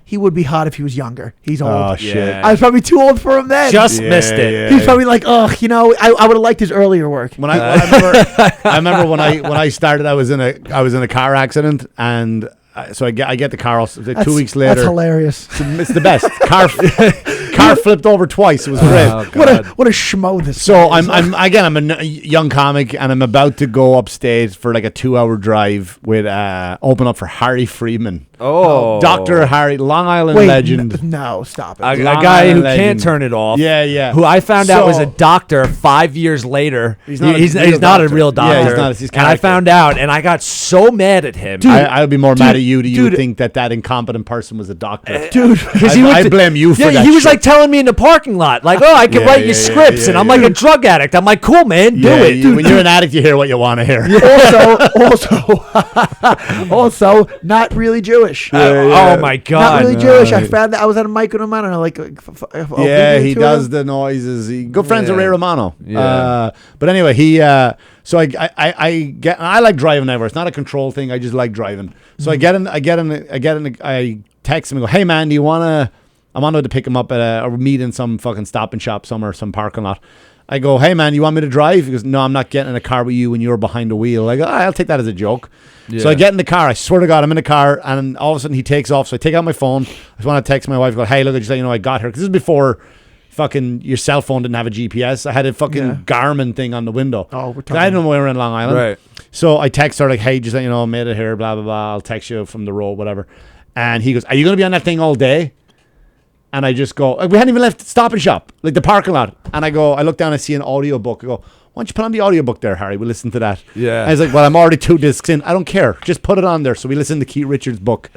he would be hot if he was younger. He's old. Oh shit! Yeah. I was probably too old for him then. Just missed it. Yeah. He's probably like, I would have liked his earlier work. When I remember when I started, I was in a car accident, and so I get the car 2 weeks later. That's hilarious. It's the best. Car flipped over twice. It was great. Oh, what a schmo this. So I'm a young comic, and I'm about to go upstate for like a 2-hour drive with open up for Harry Freeman. Oh, Dr. Harry, Long Island legend. No, stop it. A Long guy who Island legend. can't turn it off. Yeah. Who I found out was a So- doctor 5 years later. He's He's not not a a real real doctor. doctor. Yeah, he's not. It's his And I character. found out, and I got so mad at him. I would be more mad at you. Do you dude. think that incompetent person was a doctor? Dude, Because I blame you for that He was shit. like telling me in the parking lot, like, "Oh, I can write you scripts," and I'm like a drug addict. I'm like, "Cool, man, do it." When you're an addict, you hear what you want to hear. also, not really Jewish. Oh my Not god! really Jewish. I found that I was at a mic with him. I don't know, like, Yeah, he does the noises. Good friends with Ray Romano. Yeah. But anyway, so I like driving ever. It's not a control thing. I just like driving. So I text him and go, hey man, do you wanna? I'm on to pick him up at or meet in some fucking Stop and Shop somewhere, some parking lot. I go, hey man, you want me to drive? He goes, no, I'm not getting in a car with you when you're behind the wheel. I go, I'll take that as a joke. Yeah. So I get in the car. I swear to God, I'm in the car, and all of a sudden he takes off. So I take out my phone. I just want to text my wife. Go, hey, look, I just let you know I got her. Because this is before fucking your cell phone didn't have a GPS. I had a fucking Garmin thing on the window. Oh, we're 'Cause talking. I didn't know we were in Long Island. Right. So I text her like, hey, just let you know I made it here. Blah blah blah. I'll text you from the road, whatever. And he goes, "Are you going to be on that thing all day?" And I just go, we hadn't even left Stop and Shop, like the parking lot. And I look down, I see an audiobook. I go, "Why don't you put on the audiobook there, Harry? We'll listen to that." Yeah. And he's like, "Well, I'm already 2 discs in. I don't care. Just put it on there." So we listened to Keith Richards' book.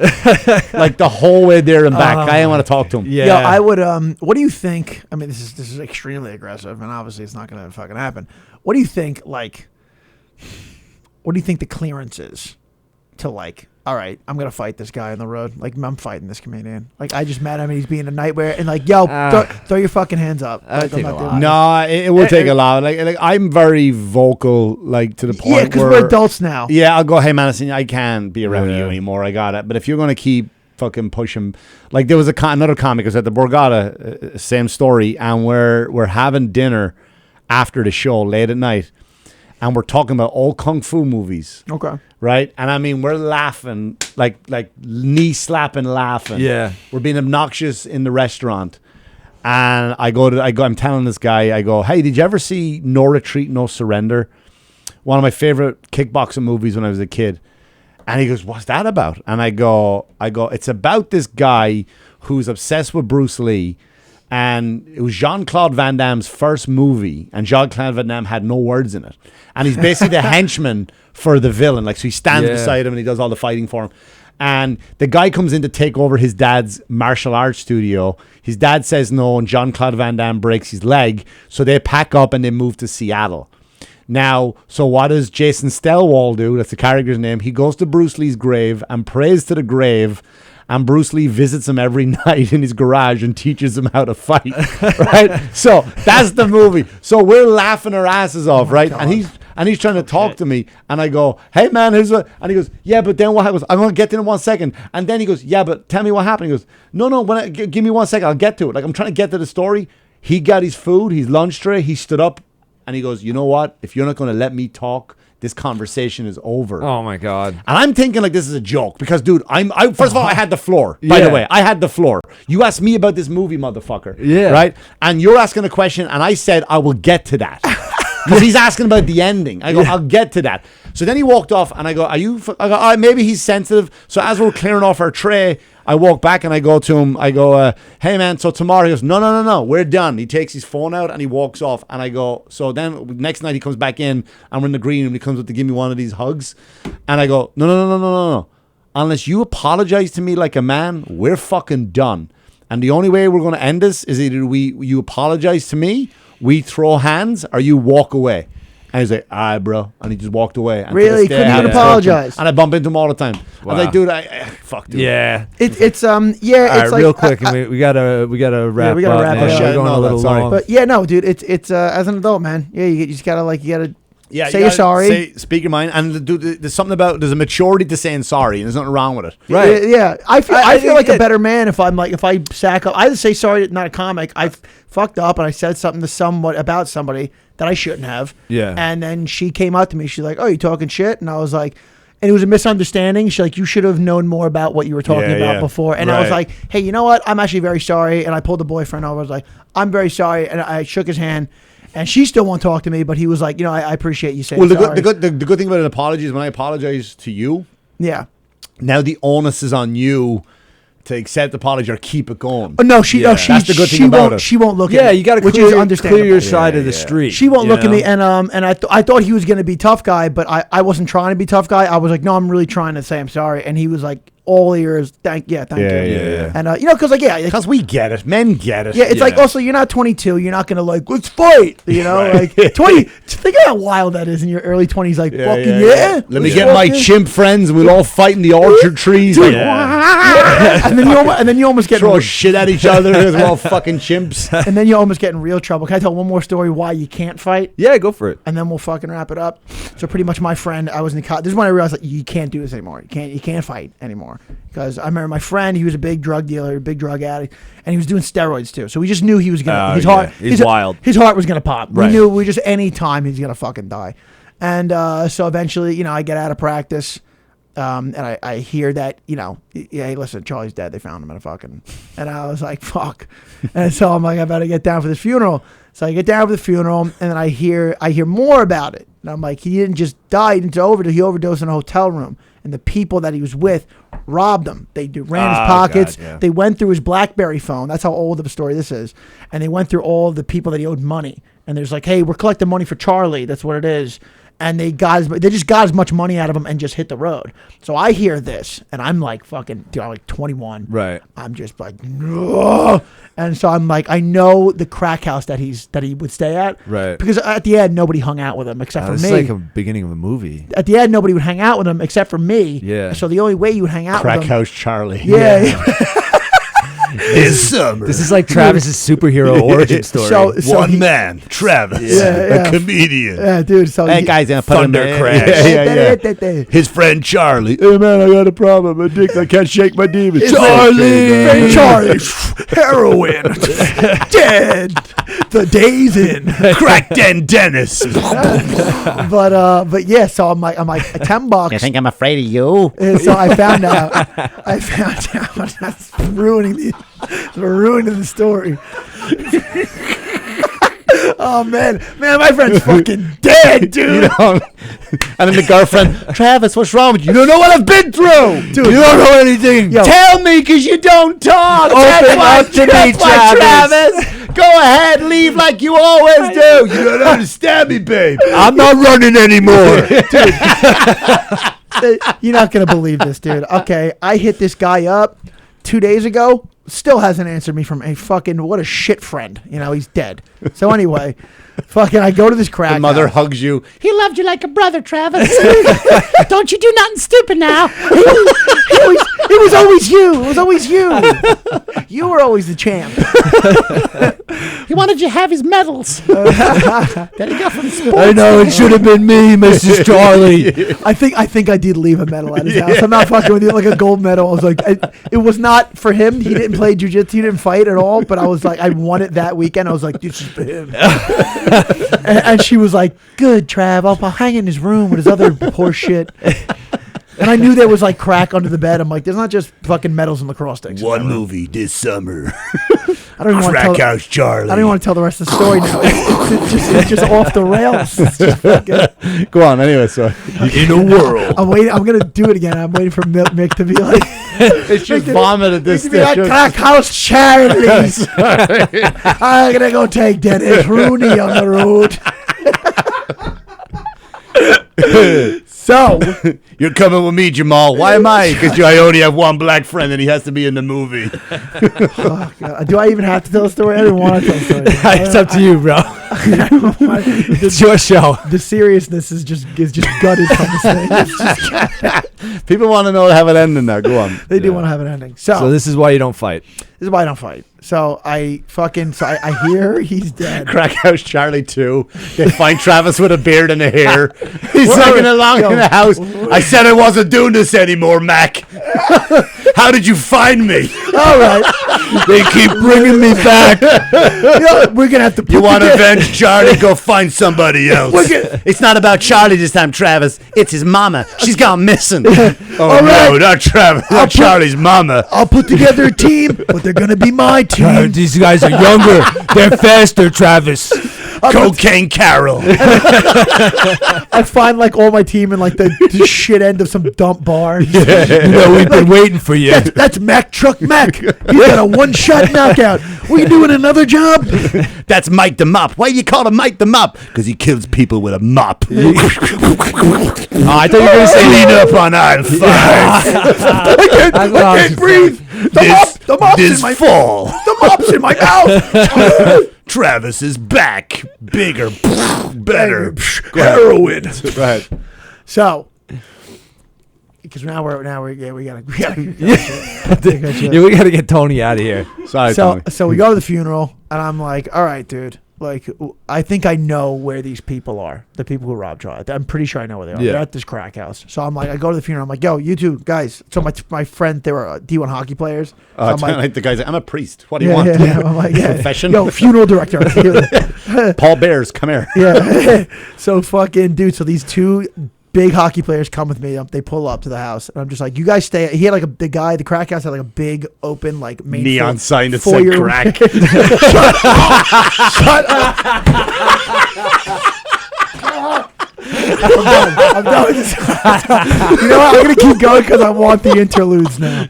Like the whole way there and back. I didn't want to talk to him. Yeah. Yeah, I would. What do you think? I mean, this is extremely aggressive, and obviously it's not going to fucking happen. What do you think? Like, what do you think the clearance is to like? All right, I'm gonna fight this guy on the road. Like, I'm fighting this comedian. Like, I just met him and he's being a nightmare. And like, yo, throw your fucking hands up. Like, take I'm a not lot. doing it. No, it will take a lot. Like I'm very vocal, like to the point. Yeah, because where, we're adults now. Yeah, I'll go, "Hey man, listen, I can't be around Yeah. you anymore. I got it." But if you're gonna keep fucking pushing, like there was another comic was at the Borgata, same story, and we're having dinner after the show late at night, and we're talking about all kung fu movies. Okay. Right? And I mean, we're laughing, like knee slapping laughing. Yeah. We're being obnoxious in the restaurant. And I'm telling this guy, I go, "Hey, did you ever see No Retreat, No Surrender?" One of my favorite kickboxing movies when I was a kid. And he goes, "What's that about?" And I go, "It's about this guy who's obsessed with Bruce Lee. And it was Jean-Claude Van Damme's first movie, and Jean-Claude Van Damme had no words in it. And he's basically the henchman for the villain. Like, so he stands beside him and he does all the fighting for him. And the guy comes in to take over his dad's martial arts studio. His dad says no, and Jean-Claude Van Damme breaks his leg. So they pack up and they move to Seattle. Now, so what does Jason Stelwall do? That's the character's name. He goes to Bruce Lee's grave and prays to the grave. And Bruce Lee visits him every night in his garage and teaches him how to fight, right? So that's the movie. So we're laughing our asses off, right? God. And he's trying to talk to me, and I go, "Hey man, here's what," and he goes, "Yeah, but then what happens?" "I'm gonna get to it in 1 second." And then he goes, "Yeah, but tell me what happened." He goes, "No, give me 1 second, I'll get to it." Like, I'm trying to get to the story. He got his food, his lunch tray, he stood up, and he goes, "You know what? If you're not gonna let me talk, this conversation is over." Oh my God. And I'm thinking like this is a joke because, dude, first of all, I had the floor. By the way, I had the floor. You asked me about this movie, motherfucker. Yeah. Right? And you're asking a question, and I said I will get to that. Because he's asking about the ending. I go, "I'll get to that." So then he walked off, and I go, I go, maybe he's sensitive. So as we're clearing off our tray, I walk back and I go to him. I go, "Hey man, so tomorrow." He goes, No, we're done." He takes his phone out and he walks off. And I go, so then next night he comes back in and we're in the green room. He comes up to give me one of these hugs. And I go, No. Unless you apologize to me like a man, we're fucking done. And the only way we're going to end this is either you apologize to me, we throw hands, or you walk away. And he's like, "All right, bro," and he just walked away. And Really? to this day, Couldn't I even haven't spoken to him. apologize? And I bump into him all the time. I was Wow. like, "Dude, fuck, dude." Yeah. It's All right, it's like real quick, and we gotta wrap we gotta up. wrap man. up. We're going No, a little sorry. long. But yeah, no, dude, it's as an adult, man. Yeah, you just gotta Yeah, say you you're gotta sorry. speak your mind, and there's something about there's a maturity to saying sorry, and there's nothing wrong with it. Right. Yeah. I feel I feel like think a better man if I sack up. I just say sorry, not a comic. I fucked up and I said something to about somebody that I shouldn't have. Yeah. And then she came up to me. She's like, "Oh, you talking shit?" And I was like, and it was a misunderstanding. She's like, "You should have known more about what you were talking about before." And I was Right. like, "Hey, you know what? I'm actually very sorry." And I pulled the boyfriend over. I was like, "I'm very sorry," and I shook his hand. And she still won't talk to me, but he was like, I appreciate you saying Well, sorry. the good thing about an apology is when I apologize to you, Yeah. now the onus is on you to accept the apology or keep it going. Oh, no, she That's the good thing about it. She won't look at Yeah, me. you got to which is clear understandable. your side of the street. She won't you look at know? me, and I thought he was going to be tough guy, but I wasn't trying to be tough guy. I was like, no, I'm really trying to say I'm sorry, and he was like, all ears, thank you. Yeah. And because Because we get it. Men get it. yeah, it's like also you're not 22. You're not gonna like let's fight. Right. Like 20. Think how wild that is in your early 20s. Like fucking yeah. Let me let's get my fucking- chimp friends and we'll all fight in the orchard trees. Dude, Like, and then you almost get throw shit at each other because we're all fucking chimps. and then you almost get in real trouble. Can I tell one more story why you can't fight? Yeah, go for it. And then we'll fucking wrap it up. So pretty much, my friend, I was in college. This is when I realized like you can't do this anymore. You can't fight anymore because I remember my friend. He was a big drug dealer, a big drug addict, and he was doing steroids too. So we just knew he was gonna. Oh, his yeah. heart. He's wild. His heart was gonna pop. Right. We knew. We just any time he's gonna fucking die. And so eventually, I get out of practice. And I hear that, yeah, hey, listen, Charlie's dead. They found him in a fucking, and I was like, fuck. And so I'm like, I better get down for this funeral. So I get down for the funeral, and then I hear more about it. And I'm like, he didn't just die, he overdosed in a hotel room. and the people that he was with robbed him. They ran his Oh, pockets. God, yeah. They went through his BlackBerry phone. That's how old of a story this is. And they went through all the people that he owed money. And there's like, hey, we're collecting money for Charlie. That's what it is. And they just got as much money out of him and just hit the road. So I hear this, and I'm like fucking, dude, I'm like 21. Right. I'm just like, no. And so I'm like, I know the crack house that he would stay at. Right. Because at the end, nobody hung out with him except for This me. is like a beginning of a movie. At the end, nobody would hang out with him except for me. Yeah. So the only way you would hang out Crack with him. House Charlie. Yeah. This summer. This is like Travis's superhero origin story. So he- man, Travis, Yeah. comedian. Yeah, dude. So Hey he- guys, gonna put him Thunder in. Crash. Yeah. His friend Charlie. Hey man, I got a problem. I'm addicted. I can't shake my demons. Hey, Charlie, heroin, dead. The day's in. Crack den Dennis. But yeah. So I'm like $10. You think I'm afraid of you? And so I found out. That's ruining the story. Oh man, my friend's fucking dead, dude. You know, and then the girlfriend, Travis, what's wrong with you? You don't know what I've been through. Dude, you don't know anything. Yo. Tell me, because you don't talk. Open up to me, Travis. Go ahead, leave like you always do. You don't understand me, babe. I'm not running anymore. You're not gonna believe this, dude. Okay, I hit this guy up 2 days ago. Still hasn't answered me from a fucking what a shit friend. You know, he's dead. So anyway, fucking I go to this crack The mother house. hugs you. He loved you like a brother, Travis. Don't you do nothing stupid now. It was always you. It was always you. You were always the champ. He wanted you to have his medals that he got from sports. I know it should have been me, Mrs. Charlie. I think I did leave a medal at his house. I'm not fucking with you. Like a gold medal. I was like, it was not for him. He didn't play jujitsu. He didn't fight at all. But I was like, I won it that weekend. I was like, this is for him. and she was like, good, Trav. I'll hang in his room with his other horse shit. And I knew there was like crack under the bed. I'm like, there's not just fucking medals and lacrosse sticks. One movie this summer. I don't even want to Crack tell. House Charlie. I don't even want to tell the rest of the story now. It's just off the rails. It's just fucking, Go on, anyway, so. In a world. I'm waiting. I'm gonna do it again. I'm waiting for Mick to be like, It's just vomit at this to be like, crack house Charlie's. I'm gonna go take Dennis Rooney on the road. So You're coming with me, Jamal. Why am I? Because I only have one black friend and he has to be in the movie. oh God, do I even have to tell a story? I didn't want to tell a story. It's up to you, bro. It's your show. The seriousness is just gutted from this thing. It's just, People want to know have an ending now. Go on. they do want to have an ending. So this is why you don't fight. This is why I don't fight. So I hear he's dead. Crack House Charlie 2. They find Travis with a beard and a hair. He's singing along in the house. I said I wasn't doing this anymore, Mac. How did you find me? All right. They keep bringing me back. We're gonna have to. You want to together- avenge Charlie? Go find somebody else. We're It's not about Charlie this time, Travis. It's his mama. She's gone missing. Oh, All right. no, not Travis. Not Charlie's mama. I'll put together a team, but they're gonna be my team. These guys are younger. They're faster, Travis. Cocaine Carol. I find like all my team in like the shit end of some dump bar. You know, we've been waiting for you. That's Mac Truck Mac. He got a one-shot knockout. We doing another job? That's Mike the Mop. Why do you call him Mike the Mop? Because he kills people with a mop. Oh, I thought you were going to say Clean up on aisle 5. I can't breathe. The mop's This in my fall. The mop's in my mouth. Travis is back. Bigger. Better. Heroin. Right. So, because now we gotta Yeah, we got to get Tony out of here. Sorry, so Tony. so we go to the funeral, and I'm like, all right, dude. Like, I think I know where these people are. The people who robbed Charlie. I'm pretty sure I know where they are. Yeah. They're at this crack house. So I'm like, I go to the funeral. I'm like, yo, you two guys. So my friend, they were D1 hockey players. So I'm like, the guy's like, I'm a priest. What do you want? yeah. I'm like, yeah. Confession? Yo, funeral director. Paul Bears, come here. Yeah. So fucking dude. So these two big hockey players come with me. They pull up to the house, and I'm just like, you guys stay. He had like the crack house had like a big open like main Neon sign that said foyer. crack. Shut up. I'm done with this. You know what? I'm gonna keep going because I want the interludes now.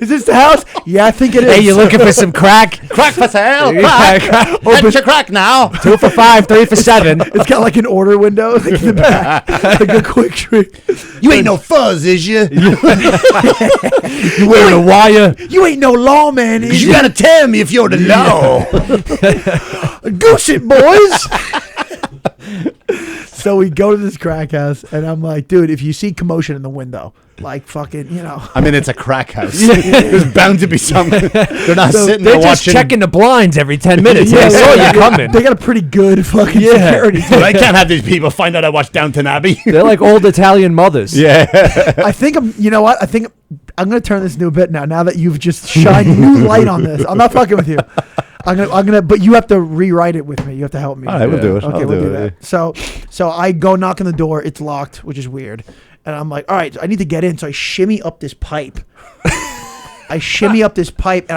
Is this the house? Yeah, I think it is. Hey, you looking for some crack? Crack for sale. Yeah, Crack. Get your crack now. 2 for $5, 3 for $7. It's got like an order window like in the back, like a quick trick. You ain't no fuzz, is you? You wearing a wire? You ain't no lawman, is You you? gotta tell me if you're the law. Goose it, boys. So we go to this crack house, and I'm like, dude, if you see commotion in the window, like fucking, you know. I mean, it's a crack house. There's bound to be something. They're not sitting there They're just watching. checking the blinds every 10 minutes. They saw you coming. They got a pretty good fucking security. I can't have these people find out I watched Downton Abbey. They're like old Italian mothers. Yeah. I think you know what? I think I'm going to turn this into a bit now that you've just shined new light on this. I'm not fucking with you. I'm gonna, but you have to rewrite it with me. You have to help me. All right, we'll do it. Okay, I'll we'll do it. that. So I go knock on the door. It's locked, which is weird. And I'm like, all right, I need to get in. So I shimmy up this pipe. And I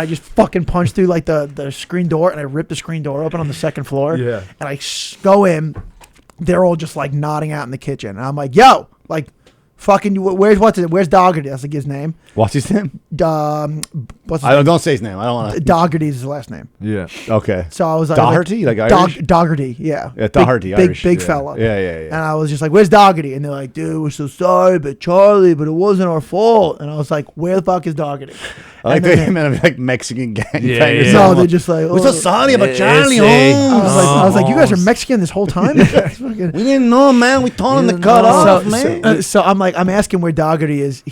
just fucking punch through like the screen door, and I rip the screen door open on the second floor. Yeah. And I go in. They're all just like nodding out in the kitchen. And I'm like, yo, like, fucking, where's Doggerty? That's like his name. What's his name? What's his name? Don't say his name. I don't want to. Doggerty is his last name. Yeah. Okay. So I was like, Doherty? Like Irish? Doggerty, yeah. Yeah, Doherty, big, Irish. big Yeah. fella. Yeah. And I was just like, where's Doggerty? And they're like, dude, we're so sorry, but Charlie, but it wasn't our fault. And I was like, where the fuck is Doggerty? I like And the then man of like Mexican gang. Yeah, bangers. yeah. No, they're just like, We're so sorry about Charlie. I was like, you guys are Mexican this whole time? Fucking- We didn't know, man. We told him to didn't cut know. off, so, man. so I'm like, I'm asking where Doggerty is.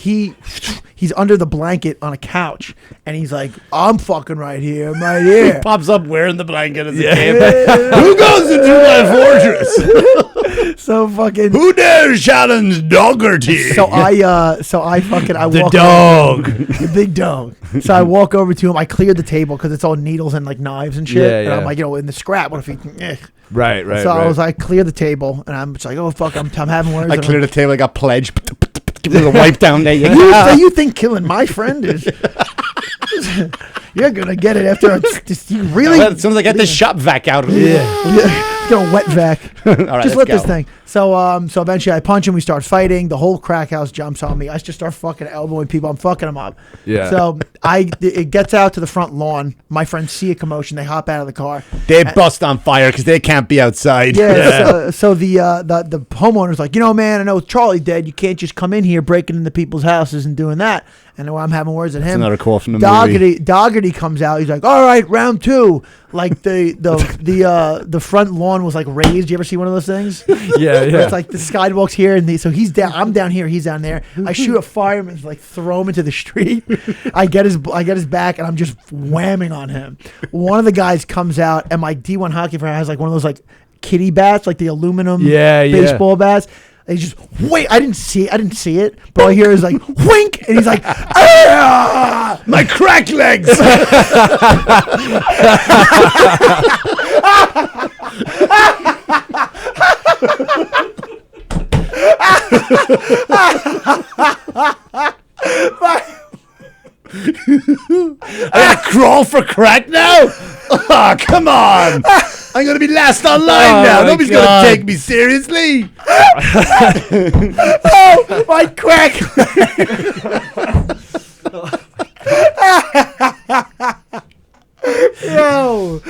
He's under the blanket on a couch, and he's like, I'm fucking right here. I'm right here. Pops up wearing the blanket as a Yeah. kid. Who goes into my fortress? So fucking. Who dares challenge Dougherty? So I fucking The walk dog. the big dog. So I walk over to him. I clear the table because it's all needles and like knives and shit. Yeah, And I'm yeah. like, you know, in the scrap. What if he? Right. So I was like, clear the table, and I'm just like, oh fuck, I'm having words. I and cleared the table. I got pledge. Give it a wipe down there. You think killing my friend is? You're gonna get it after. You really? As soon as I get this shop vac out. Yeah. Get a wet vac. All right, Just let's let this go. thing. So eventually I punch him. We start fighting. The whole crack house jumps on me. I just start fucking elbowing people. I'm fucking them up. Yeah. So it gets out to the front lawn. My friends see a commotion. They hop out of the car. They bust on fire because they can't be outside. Yeah. So the homeowner's like, you know, man, I know Charlie's dead. You can't just come in here breaking into people's houses and doing that. And I'm having words at him. another quote from the movie. Doggerty comes out. He's like, all right, round two. Like the front lawn was like raised. You ever see one of those things? Yeah. Where it's like the skywalk's here, and so he's down. I'm down here. He's down there. I shoot a fireman, like throw him into the street. I get his back, and I'm just whamming on him. One of the guys comes out, and my D1 hockey player has like one of those like kitty bats, like the aluminum baseball bats. And he's just wait. I didn't see it, but all I hear is like wink, and he's like, ah! My crack legs. I gotta crawl for crack now? Oh, come on. I'm gonna be last online now. my Nobody's God. gonna take me seriously. Oh, my crack. Yo,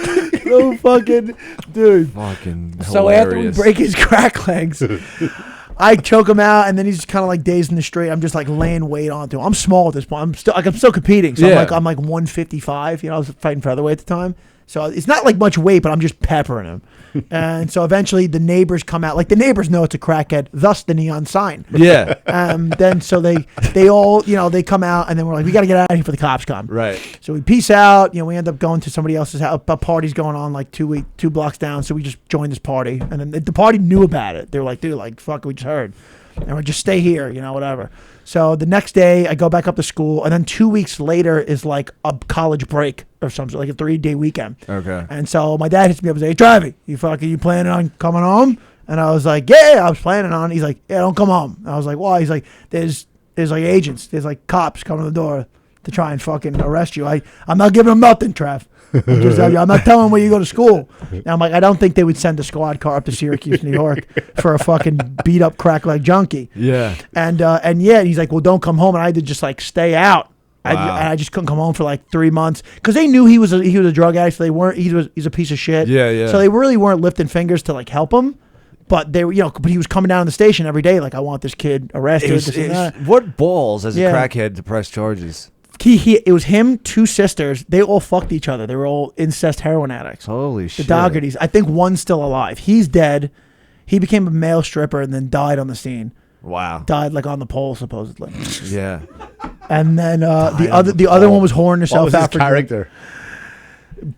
no fucking dude. Fucking So after we hilarious. break his crack legs, I choke him out, and then he's just kind of like dazed in the street. I'm just like laying weight onto him. I'm small at this point. I'm still competing. So Yeah. I'm like 155. You know, I was fighting featherweight at the time. So it's not like much weight, but I'm just peppering him. And so eventually the neighbors come out. Like the neighbors know it's a crackhead, thus the neon sign. Yeah. Then so they all, you know, they come out, and then we're like, we got to get out of here before the cops come. Right. So we peace out. You know, we end up going to somebody else's house. A party's going on like 2 blocks down. So we just joined this party, and then the party knew about it. They were like, dude, like fuck, we just heard, and we just stay here, you know, whatever. So the next day I go back up to school, and then 2 weeks later is like a college break or something, like a 3-day weekend. Okay. And so my dad hits me up and says, hey, Travi, you planning on coming home? And I was like, yeah, I was planning on. He's like, yeah, don't come home. And I was like, why? He's like, there's like agents. There's like cops coming to the door. to try and fucking arrest you. I'm not giving them nothing, Trav. I'm not telling them where you go to school. And I'm like, I don't think they would send a squad car up to Syracuse, New York for a fucking beat up crack leg junkie. Yeah. And he's like, well, don't come home. And I had to just like stay out. Wow. I just couldn't come home for like 3 months because they knew he was a drug addict. So they weren't. He's a piece of shit. Yeah. So they really weren't lifting fingers to like help him. But they were, but he was coming down to the station every day. Like, I want this kid arrested. What balls as a Yeah. crackhead to press charges? It was him, 2 sisters. They all fucked each other. They were all incest heroin addicts. Holy The shit. Doughertys. I think one's still alive. He's dead. He became a male stripper and then died on the scene. Wow. Died like on the pole supposedly. Yeah. And then the other one was whoring herself What was his out for character?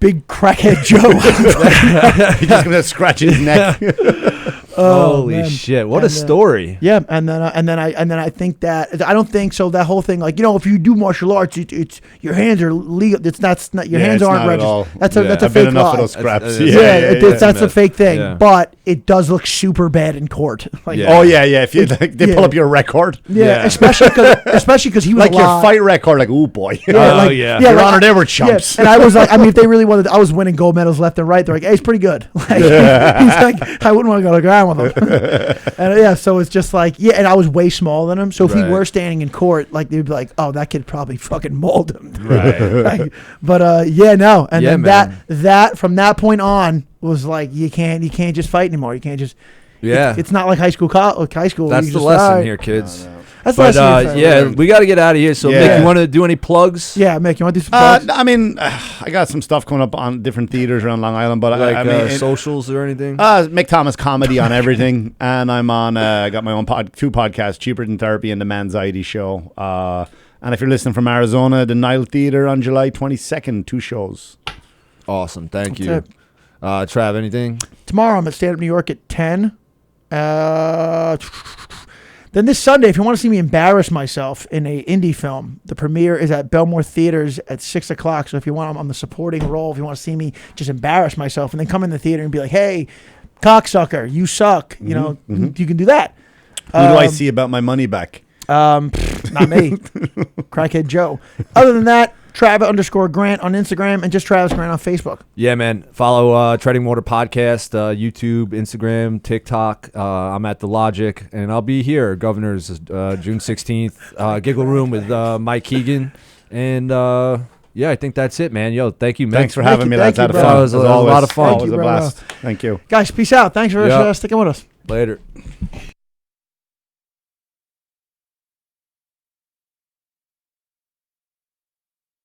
big crackhead Joe. He's just gonna scratch his neck. Holy man. shit! What And, a story. Yeah, and then I think that I don't think so. That whole thing, like, if you do martial arts, it's your hands are legal. It's not your hands it's aren't not at all. registered. That's a Yeah. that's a I've been fake enough lie. of those scraps. That's a fake thing, Yeah. but it does look super bad in court. Like, Yeah. Oh yeah. If you they pull up your record, yeah, Yeah. especially because he was like your alive. fight record, like, oh boy. Oh, yeah. Your like, Honor, they were Yeah, chumps. and I was like, if they really wanted, I was winning gold medals left and right. They're like, hey, he's pretty good. Like, he's like, I wouldn't want to go to the ground with him. And so it's just like, and I was way smaller than him. So if he Right. were standing in court, like, they'd be like, oh, that kid probably fucking mauled him. Right. Like, but no. And Yeah, then man. that from that point on was like, you can't just fight anymore. You can't just. Yeah. It's not like high school. High school. That's you the just, lesson all right. here, kids. That's the But lesson. yeah, we got to get out of here. So, Yeah. Mick, you want to do any plugs? Yeah, Mick, you want to do some plugs? I mean, I got some stuff coming up on different theaters around Long Island, but Like I mean, socials or anything? Mick Thomas comedy on everything, and I'm on. I got my own 2 podcasts: Cheaper Than Therapy and the Manxiety Show. And if you're listening from Arizona, the Nile Theater on July 22nd, 2 shows. Awesome. Thank you. That's Trav, anything? Tomorrow I'm at Stand Up New York at 10. Then this Sunday, if you want to see me embarrass myself in a indie film, the premiere is at Belmore Theaters at 6 o'clock. So if you want, I'm on the supporting role. If you want to see me just embarrass myself and then come in the theater and be like, hey, cocksucker, you suck. You can do that. Who do I see about my money back? Not me. Crackhead Joe. Other than that, Trav_Grant on Instagram and just Travis Grant on Facebook. Yeah, man. Follow Treading Water Podcast, YouTube, Instagram, TikTok. I'm at The Logic, and I'll be here, Governor's, June 16th. Giggle Room with Mike Keegan. And, yeah, I think that's it, man. Yo, thank you, Mick. Thanks for having me. Thank That's you, out of bro. fun. It was As a always. lot of fun. Always Thank you, a brother. blast. Thank you. Guys, peace out. Thanks for Yep. sticking with us. Later.